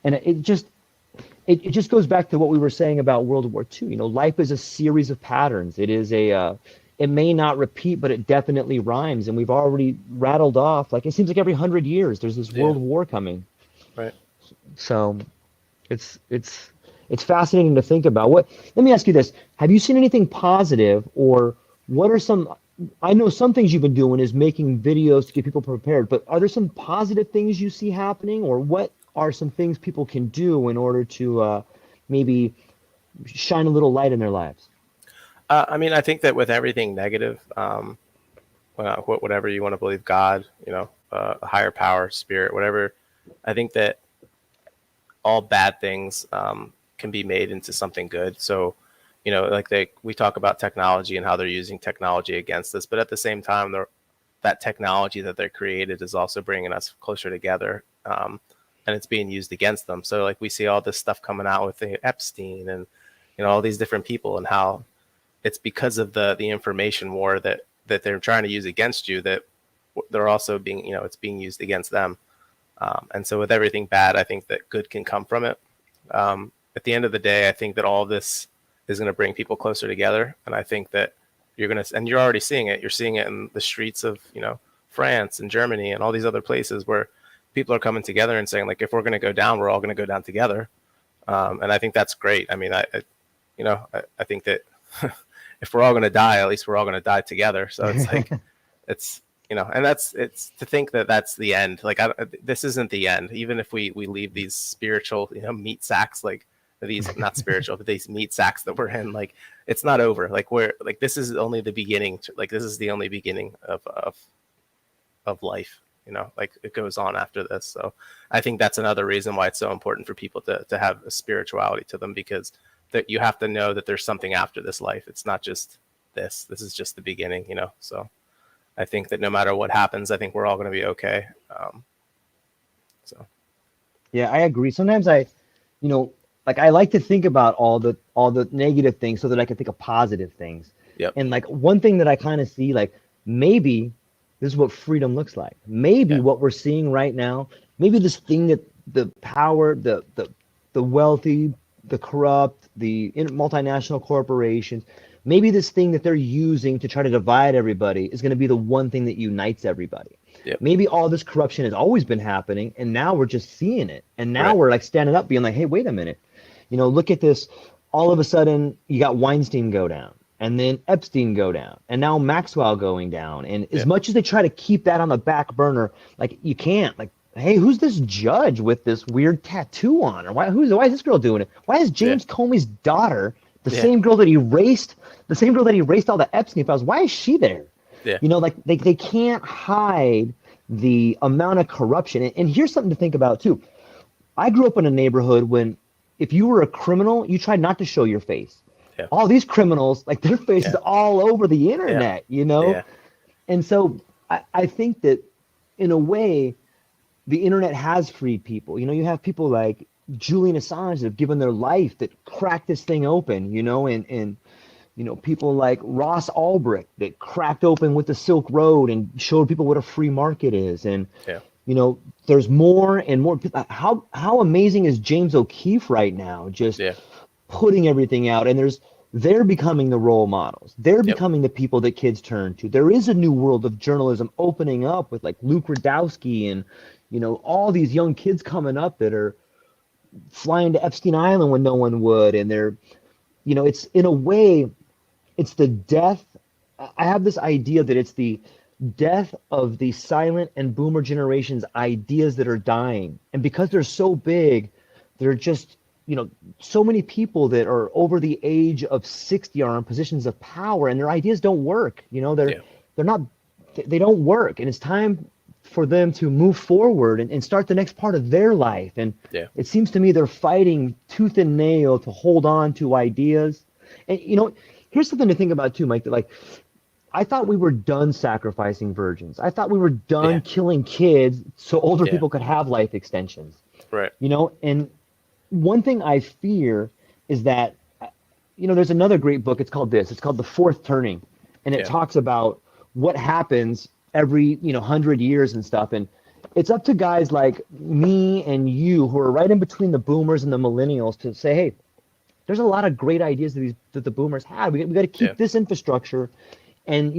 And it just goes back to what we were saying about World War II. Life is a series of patterns. It may not repeat, but it definitely rhymes. And we've already rattled off, like it seems like every 100 years there's this yeah, world war coming. right. So it's fascinating to think about. Let me ask you this: have you seen anything positive or what are some, I know some things you've been doing is making videos to get people prepared, but are there some positive things you see happening, or what are some things people can do in order to maybe shine a little light in their lives? I mean, I think that with everything negative, whatever you want to believe, God, a higher power, spirit, whatever, I think that all bad things can be made into something good. So, like we talk about technology and how they're using technology against us, but at the same time, that technology that they're created is also bringing us closer together, and it's being used against them. So, like we see all this stuff coming out with the Epstein and all these different people, and how it's because of the information war that they're trying to use against you, that they're also being it's being used against them. And so with everything bad, I think that good can come from it. At the end of the day, I think that all of this is going to bring people closer together. And I think that and you're already seeing it. You're seeing it in the streets of, France and Germany and all these other places where people are coming together and saying, like, if we're going to go down, we're all going to go down together. And I think that's great. I mean, I think that if we're all going to die, at least we're all going to die together. So it's like, it's, and it's to think that that's the end. Like, this isn't the end. Even if we leave these spiritual, meat sacks, like these, not spiritual, but these meat sacks that we're in, like, it's not over. Like, this is only the beginning. Like, this is the only beginning of life. Like, it goes on after this. So I think that's another reason why it's so important for people to have a spirituality to them, because that you have to know that there's something after this life. It's not just this. This is just the beginning. So I think that no matter what happens, I think we're all going to be okay. So. Yeah, I agree. Sometimes like I like to think about all the negative things so that I can think of positive things. Yep. And like one thing that I kind of see, like maybe this is what freedom looks like. Maybe what we're seeing right now, maybe this thing that the power, the wealthy, the corrupt, the multinational corporations, maybe this thing that they're using to try to divide everybody is going to be the one thing that unites everybody. Yep. Maybe all this corruption has always been happening, and now we're just seeing it. And now we're like standing up being like, hey, wait a minute. Look at this. All of a sudden, you got Weinstein go down, and then Epstein go down, and now Maxwell going down. And as much as they try to keep that on the back burner, like, you can't. Like, hey, who's this judge with this weird tattoo on her? Why is this girl doing it? Why is James Comey's daughter, the same girl that erased all the Epstein files, why is she there? Yeah. Like they can't hide the amount of corruption. And here's something to think about too. I grew up in a neighborhood when if you were a criminal, you tried not to show your face. Yeah. All these criminals, like, their faces all over the internet, Yeah. And so I think that in a way, the internet has freed people. You have people like Julian Assange that have given their life, that cracked this thing open, and people like Ross Ulbricht that cracked open with the Silk Road and showed people what a free market is. And, there's more and more people. How amazing is James O'Keefe right now, just putting everything out, and they're becoming the role models. They're becoming the people that kids turn to. There is a new world of journalism opening up with like Luke Radowski and, all these young kids coming up that are flying to Epstein Island when no one would. And they're, it's in a way, it's the death. I have this idea that it's the death of the silent and boomer generation's ideas that are dying. And because they're so big, they're just, so many people that are over the age of 60 are in positions of power, and their ideas don't work. They don't work. And it's time for them to move forward and start the next part of their life. And it seems to me they're fighting tooth and nail to hold on to ideas. And, here's something to think about too, Mike, that like, I thought we were done sacrificing virgins. I thought we were done killing kids so older people could have life extensions. Right. And one thing I fear is that, there's another great book. It's called The Fourth Turning. And it talks about what happens every, 100 years and stuff. And it's up to guys like me and you who are right in between the boomers and the millennials to say, hey, there's a lot of great ideas that the boomers had. We got to keep this infrastructure. And,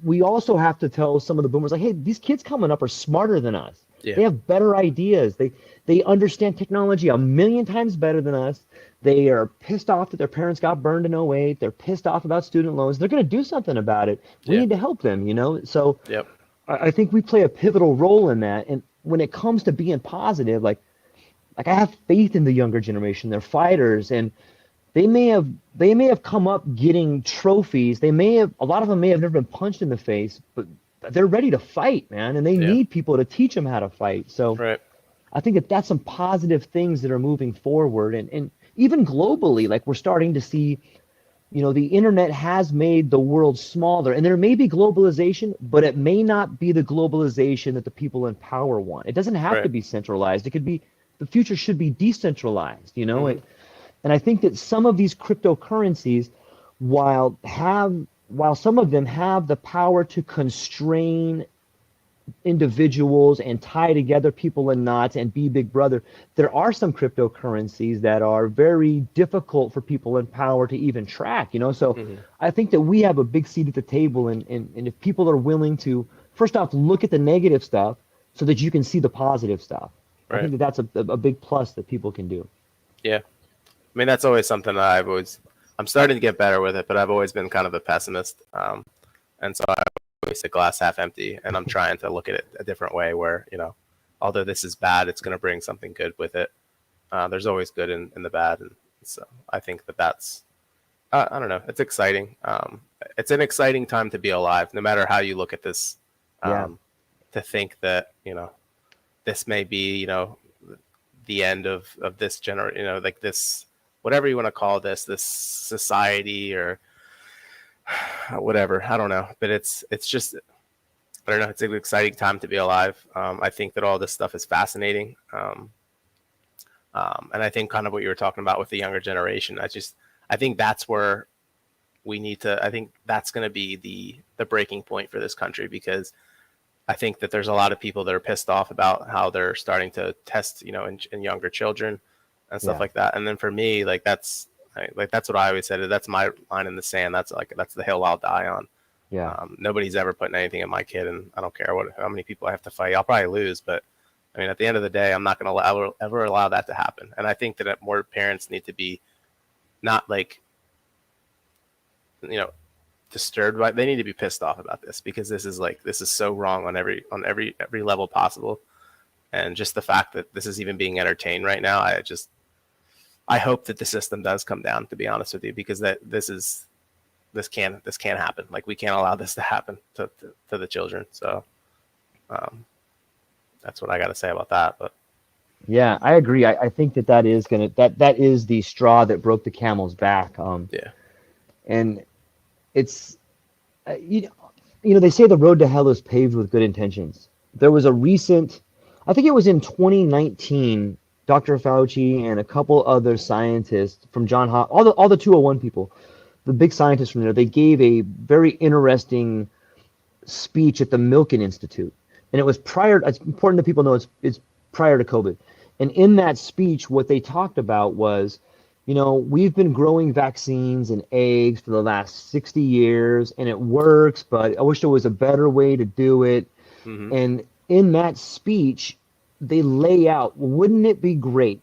we also have to tell some of the boomers, like, hey, these kids coming up are smarter than us. They have better ideas. They understand technology a million times better than us. They are pissed off that their parents got burned in '08. They're pissed off about student loans. They're going to do something about it. We Yeah. need to help them, you know? So Yep. I think we play a pivotal role in that. And when it comes to being positive, like I have faith in the younger generation. They're fighters, and they may have come up getting trophies. A lot of them may have never been punched in the face, but they're ready to fight, man, and they Yeah. need people to teach them how to fight. So Right. I think that's some positive things that are moving forward, and even globally, like we're starting to see, the internet has made the world smaller, and there may be globalization, but it may not be the globalization that the people in power want. It doesn't have to Right. be centralized. It could be, the future should be decentralized, Hmm. and I think that some of these cryptocurrencies, while some of them have the power to constrain individuals and tie together people in knots and be big brother, there are some cryptocurrencies that are very difficult for people in power to even track, So Hmm. I think that we have a big seat at the table, and if people are willing to, first off, look at the negative stuff so that you can see the positive stuff. I Right. think that that's a big plus that people can do. Yeah. I mean, that's always something that I'm starting to get better with it, but I've always been kind of a pessimist. And so I always say glass half empty, and I'm trying to look at it a different way where, although this is bad, it's going to bring something good with it. There's always good in the bad. And so I think that's, I don't know, it's exciting. It's an exciting time to be alive, no matter how you look at this. Yeah. To think that, this may be, the end of this generation, like this, whatever you want to call this society or whatever. I don't know, but it's just, I don't know. It's an exciting time to be alive. I think that all this stuff is fascinating. And I think kind of what you were talking about with the younger generation, I think that's where I think that's going to be the breaking point for this country, because I think that there's a lot of people that are pissed off about how they're starting to test, in younger children and stuff Yeah. like that. And then for me, that's what I always said. That's my line in the sand. That's the hill I'll die on. Yeah. Nobody's ever putting anything in my kid, and I don't care how many people I have to fight. I'll probably lose, but I mean, at the end of the day, I'm not going to ever allow that to happen. And I think that more parents need to be not disturbed by. They need to be pissed off about this, because this is so wrong on every level possible. And just the fact that this is even being entertained right now, I hope that the system does come down, to be honest with you, because this can't happen. Like, we can't allow this to happen to the children. So that's what I got to say about that. But Yeah, I agree. I think that is the straw that broke the camel's back. yeah. And it's they say the road to hell is paved with good intentions. There was a recent, I think it was in 2019, Dr. Fauci and a couple other scientists from all the 201 people, the big scientists from there, they gave a very interesting speech at the Milken Institute. And it was it's important that people know it's prior to COVID. And in that speech, what they talked about was, we've been growing vaccines and eggs for the last 60 years, and it works, but I wish there was a better way to do it. Mm-hmm. And in that speech, they lay out, wouldn't it be great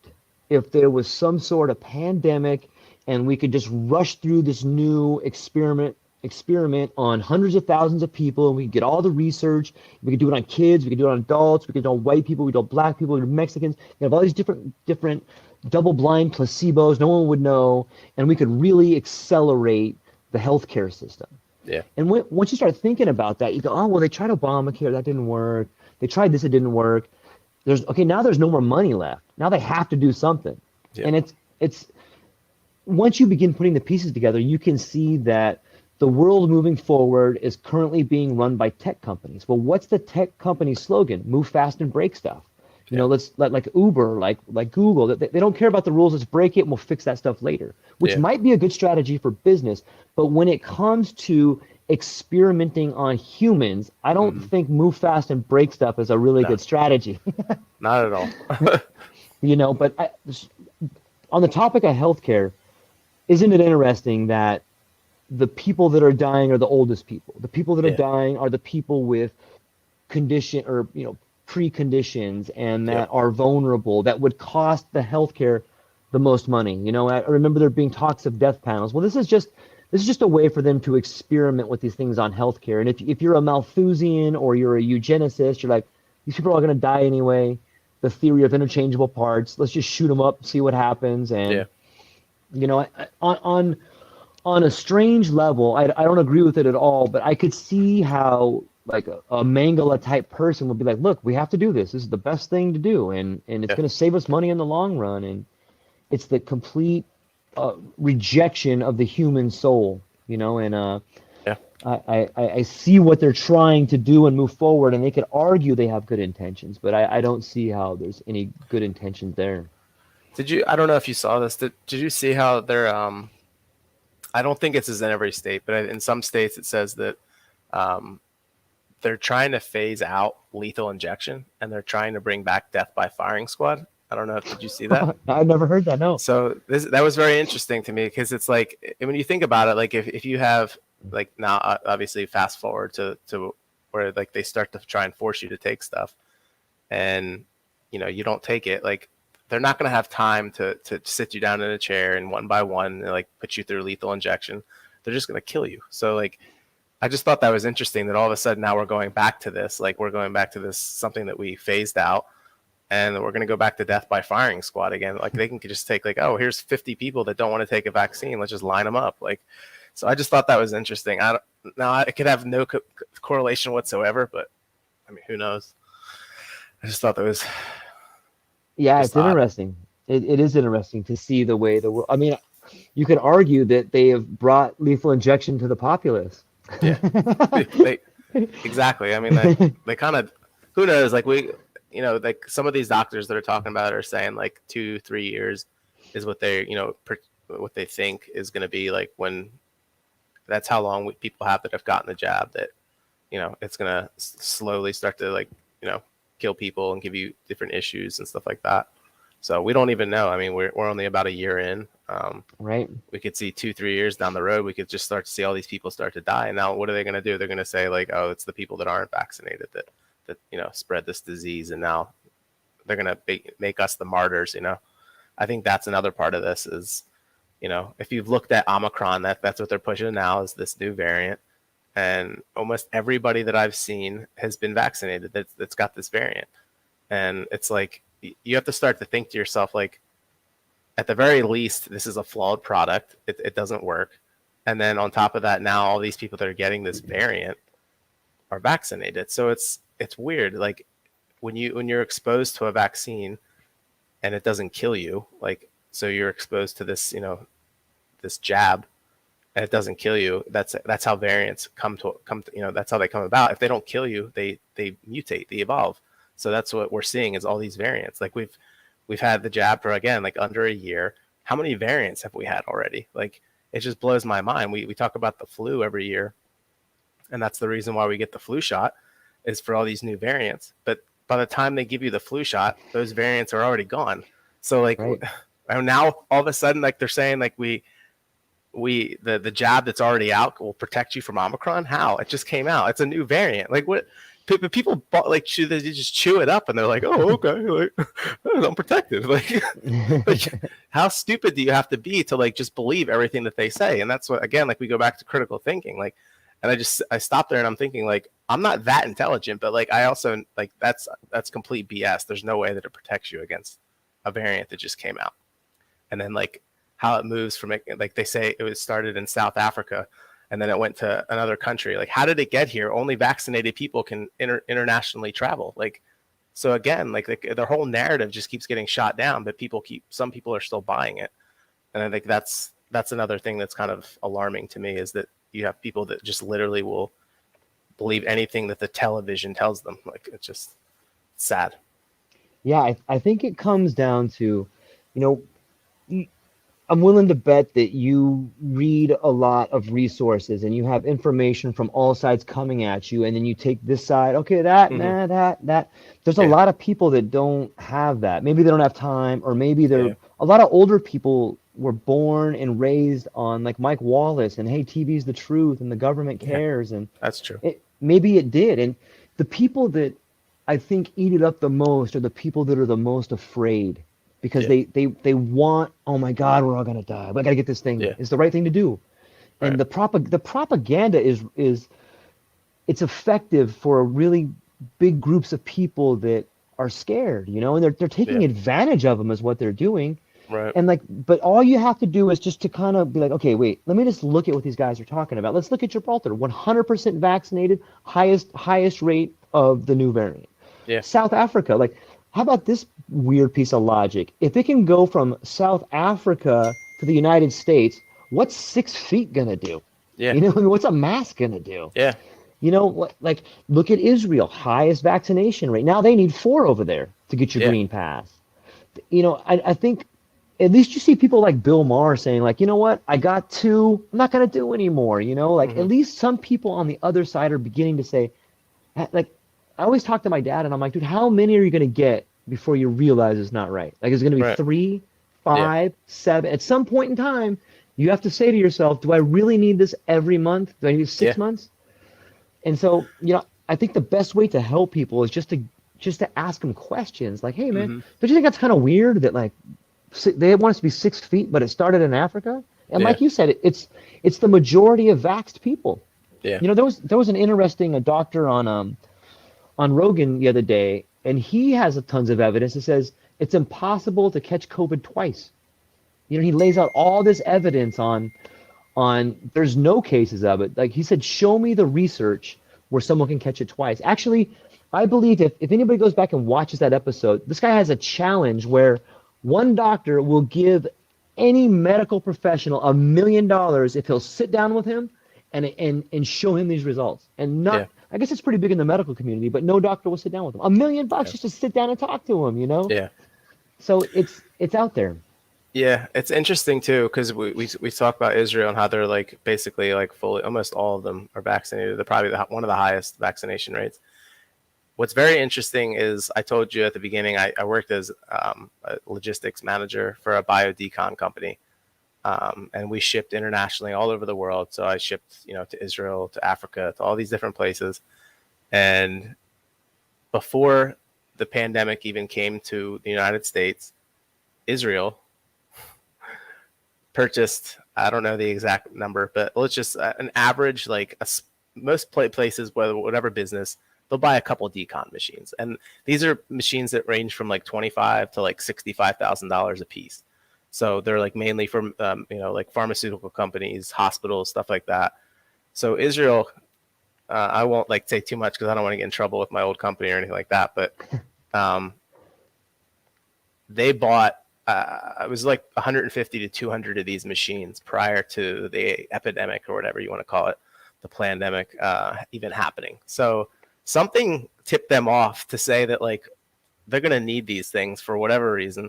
if there was some sort of pandemic and we could just rush through this new experiment on hundreds of thousands of people, and we could get all the research. We could do it on kids, we could do it on adults, we could do it on white people, we could do it on black people, we could do Mexicans. We have all these different double-blind placebos, no one would know, and we could really accelerate the healthcare system. Yeah. And once you start thinking about that, you go, oh, well, they tried Obamacare, that didn't work. They tried this, it didn't work. Now there's no more money left. Now they have to do something. Yeah. And it's once you begin putting the pieces together, you can see that the world moving forward is currently being run by tech companies. Well, what's the tech company slogan? Move fast and break stuff. Let's like Uber, like Google. They don't care about the rules. Let's break it and we'll fix that stuff later, which might be a good strategy for business. But when it comes to experimenting on humans, I don't think move fast and break stuff is a really good strategy. Not at all. But on the topic of healthcare, isn't it interesting that the people that are dying are the oldest people? The people that are dying are the people with condition or preconditions and Yep. that are vulnerable that would cost the healthcare the most money. You know, I remember there being talks of death panels. Well, this is just a way for them to experiment with these things on healthcare. And if you're a Malthusian or you're a eugenicist, you're like, these people are going to die anyway. The theory of interchangeable parts. Let's just shoot them up, see what happens. Yeah. And you know, on a strange level, I don't agree with it at all, but I could see how like a Mangala type person would be like, look, we have to do this. This is the best thing to do, and it's Yeah. going to save us money in the long run. And it's the complete rejection of the human soul, you know. And Yeah. I see what they're trying to do and move forward, and they could argue they have good intentions, but I don't see how there's any good intentions there. Did you? I don't know if you saw this. Did you see how they're? I don't think it's as in every state, but in some states it says that um, they're trying to phase out lethal injection and they're trying to bring back death by firing squad. I don't know if did you see that? I've never heard that. No. So that was very interesting to me because it's like when you think about it, like if you have like now obviously fast forward to where like they start to try and force you to take stuff and you don't take it, like they're not going to have time to sit you down in a chair and one by one and, like put you through lethal injection. They're just going to kill you. So like I just thought that was interesting that all of a sudden now we're going back to this, like we're going back to this something that we phased out and we're going to go back to death by firing squad again. Like they can just take like, oh, here's 50 people that don't want to take a vaccine. Let's just line them up. Like, so I just thought that was interesting. Now it could have no correlation whatsoever, but I mean, who knows? I just thought that was Yeah, just it's odd. interesting. It is interesting to see the way the world. I mean, you could argue that they have brought lethal injection to the populace. Yeah, they, exactly. I mean, they kind of, who knows? Like like some of these doctors that are talking about it are saying like 2-3 years is what they, what they think is going to be like when that's how long people have that have gotten the jab that, it's going to slowly start to like, kill people and give you different issues and stuff like that. So we don't even know. I mean, we're only about a year in. Right. We could see 2-3 years down the road, we could just start to see all these people start to die. And now what are they going to do? They're going to say like, oh, it's the people that aren't vaccinated that spread this disease. And now they're going to make us the martyrs. I think that's another part of this is, if you've looked at Omicron, that's what they're pushing now is this new variant. And almost everybody that I've seen has been vaccinated that's got this variant. And it's like, you have to start to think to yourself, like, at the very least, this is a flawed product. It doesn't work. And then on top of that, now all these people that are getting this variant are vaccinated. So it's weird. Like when you're exposed to a vaccine and it doesn't kill you, like, so you're exposed to this, this jab and it doesn't kill you. That's how variants come to, that's how they come about. If they don't kill you, they mutate, they evolve. So that's what we're seeing is all these variants. Like we've had the jab for, again, like under a year. How many variants have we had already? Like, it just blows my mind. We talk about the flu every year, and that's the reason why we get the flu shot is for all these new variants. But by the time they give you the flu shot, those variants are already gone. So like Right. now all of a sudden, like they're saying like the jab that's already out will protect you from Omicron. How? It just came out. It's a new variant. Like what? People like they just chew it up and they're like, oh, okay, like I'm protected. Like how stupid do you have to be to like just believe everything that they say? And that's what, again, like we go back to critical thinking. Like, and I stopped there and I'm thinking like I'm not that intelligent, but like I also like that's complete BS. There's no way that it protects you against a variant that just came out. And then like how it moves from it, like they say it was started in South Africa and then it went to another country. Like, how did it get here? Only vaccinated people can internationally travel. Like, so again, like their whole narrative just keeps getting shot down, but some people are still buying it. And I think that's another thing that's kind of alarming to me is that you have people that just literally will believe anything that the television tells them. Like, it's just sad. Yeah, I think it comes down to, you know, I'm willing to bet that you read a lot of resources and you have information from all sides coming at you, and then you take this side, okay, that, Mm-hmm. nah, that. There's a Yeah. lot of people that don't have that. Maybe they don't have time, or maybe Yeah. a lot of older people were born and raised on like Mike Wallace and hey, TV's the truth and the government Yeah. cares, and That's true. maybe it did. And the people that I think eat it up the most are the people that are the most afraid because Yeah. they want, oh my God, we're all gonna die. We gotta get this thing. Yeah. It's the right thing to do. And Right. the propaganda is it's effective for really big groups of people that are scared, and they're taking Yeah. advantage of them is what they're doing. Right. And like, but all you have to do is just to kind of be like, okay, wait, let me just look at what these guys are talking about. Let's look at Gibraltar, 100% vaccinated, highest rate of the new variant. Yeah. South Africa, like, how about this weird piece of logic? If it can go from South Africa to the United States, what's 6 feet gonna do? Yeah. I mean, what's a mask gonna do? Yeah. Like, look at Israel, highest vaccination rate. Now they need 4 over there to get your Yeah. green pass. I think at least you see people like Bill Maher saying, like, you know what, I got 2, I'm not going to do anymore. Like Hmm. at least some people on the other side are beginning to say, like, I always talk to my dad and I'm like, dude, how many are you going to get before you realize it's not right? Like, it's going to be Right. 3, Yeah. 5, 7. At some point in time, you have to say to yourself, do I really need this every month? Do I need Yeah. 6 months? And so, I think the best way to help people is just to ask them questions like, hey man, Hmm. don't you think that's kind of weird that like they want us to be 6 feet, but it started in Africa? And Yeah. like you said, it's the majority of vaxxed people. Yeah. There was an interesting a doctor on Rogan the other day, and he has a tons of evidence that says it's impossible to catch COVID twice. He lays out all this evidence on there's no cases of it. Like he said, show me the research where someone can catch it twice. Actually, I believe if anybody goes back and watches that episode, this guy has a challenge where one doctor will give any medical professional $1 million if he'll sit down with him and show him these results. And Yeah. not, I guess it's pretty big in the medical community, but no doctor will sit down with him. $1 million Yeah. just to sit down and talk to him. Yeah. So it's out there. Yeah, it's interesting too because we talk about Israel and how they're like basically like fully, almost all of them are vaccinated. They're probably one of the highest vaccination rates. What's very interesting is I told you at the beginning I worked as a logistics manager for a biodecon company, and we shipped internationally all over the world. So I shipped to Israel, to Africa, to all these different places. And before the pandemic even came to the United States, Israel purchased, I don't know the exact number, but let's just an average, like most places, whatever business, they'll buy a couple of decon machines. And these are machines that range from like 25 to like $65,000 a piece. So they're like mainly from, like pharmaceutical companies, hospitals, stuff like that. So Israel, I won't like say too much because I don't want to get in trouble with my old company or anything like that. But um, they bought it was like 150 to 200 of these machines prior to the epidemic or whatever you want to call it, the pandemic even happening. So something tipped them off to say that like they're going to need these things for whatever reason.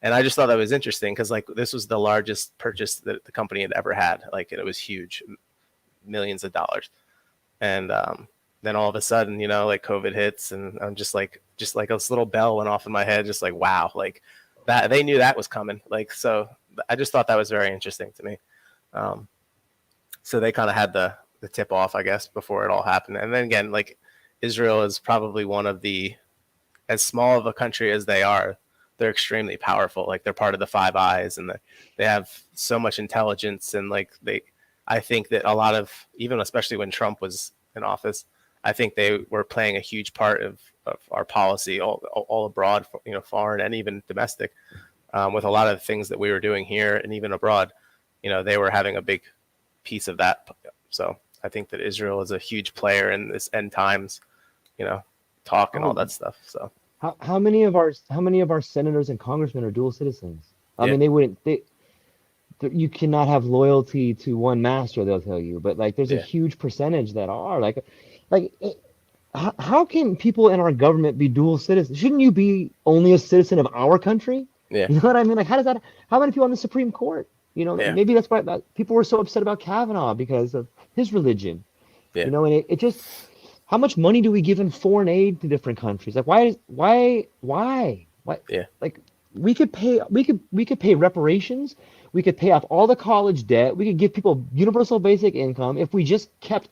And I just thought that was interesting because like this was the largest purchase that the company had ever had. Like it was huge, millions of dollars. And then all of a sudden, like COVID hits, and I'm just like this little bell went off in my head, just like wow, like that they knew that was coming. Like so, I just thought that was very interesting to me. Um, so they kind of had the tip off, I guess, before it all happened. And then again, like Israel is probably one of the, as small of a country as they are, they're extremely powerful. Like they're part of the Five Eyes, and they have so much intelligence, and like I think that a lot of, even especially when Trump was in office, I think they were playing a huge part of our policy all abroad, foreign and even domestic, with a lot of the things that we were doing here and even abroad. They were having a big piece of that. So I think that Israel is a huge player in this end times, talk and all Oh, that stuff. So how many of our senators and congressmen are dual citizens? I yeah, mean, you cannot have loyalty to one master, they'll tell you, but like there's a yeah, huge percentage that are how can people in our government be dual citizens? Shouldn't you be only a citizen of our country? yeah, You know what I mean? Like, how many people on the Supreme Court? yeah, Maybe that's why people were so upset about Kavanaugh because of his religion. yeah, And it just, how much money do we give in foreign aid to different countries? Like, why? yeah, Like, we could pay reparations. We could pay off all the college debt. We could give people universal basic income if we just kept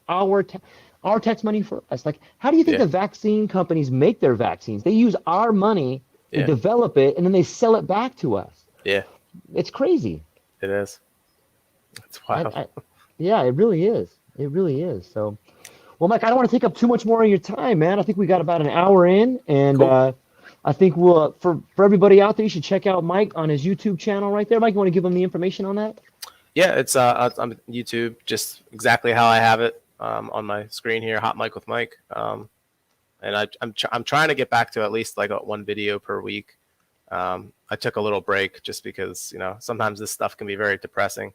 our tax money for us. Like, how do you think Yeah. the vaccine companies make their vaccines? They use our money, they Yeah. develop it, and then they sell it back to us. Yeah. It's crazy. It is. It's I, wild. I, yeah, it really is. It really is. So, well, Mike, I don't want to take up too much more of your time, man. I think we got about an hour in, and Cool. I think we'll for everybody out there, you should check out Mike on his YouTube channel right there. Mike, you want to give them the information on that? Yeah, it's on YouTube, just exactly how I have it on my screen here, Hot Mic with Mike. And I'm trying to get back to at least like one video per week. I took a little break just because sometimes this stuff can be very depressing,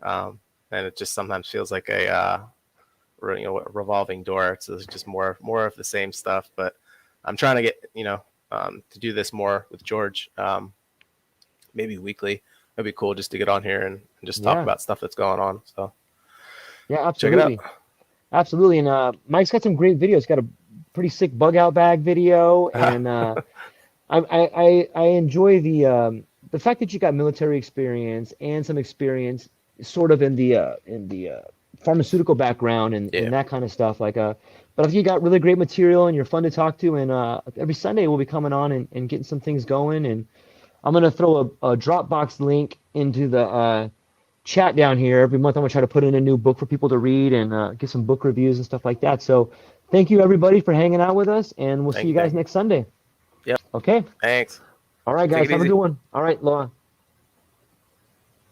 and it just sometimes feels like a revolving door. It's just more of the same stuff. But I'm trying to get to do this more with George, maybe weekly. It'd be cool just to get on here and just talk Yeah, about stuff that's going on. So yeah, check it out. absolutely. Absolutely. And Mike's got some great videos. He's got a pretty sick bug out bag video, and I enjoy the fact that you got military experience and some experience sort of in the pharmaceutical background and Yeah, that kind of stuff. But if you got really great material and you're fun to talk to, and every Sunday we'll be coming on and getting some things going. And I'm gonna throw a Dropbox link into the chat down here. Every month I'm gonna try to put in a new book for people to read and get some book reviews and stuff like that. So thank you everybody for hanging out with us, and we'll see you guys thank you. next Sunday. Yep. Okay. Thanks. All right, Take guys. it Have a easy. good one. All right, Laura.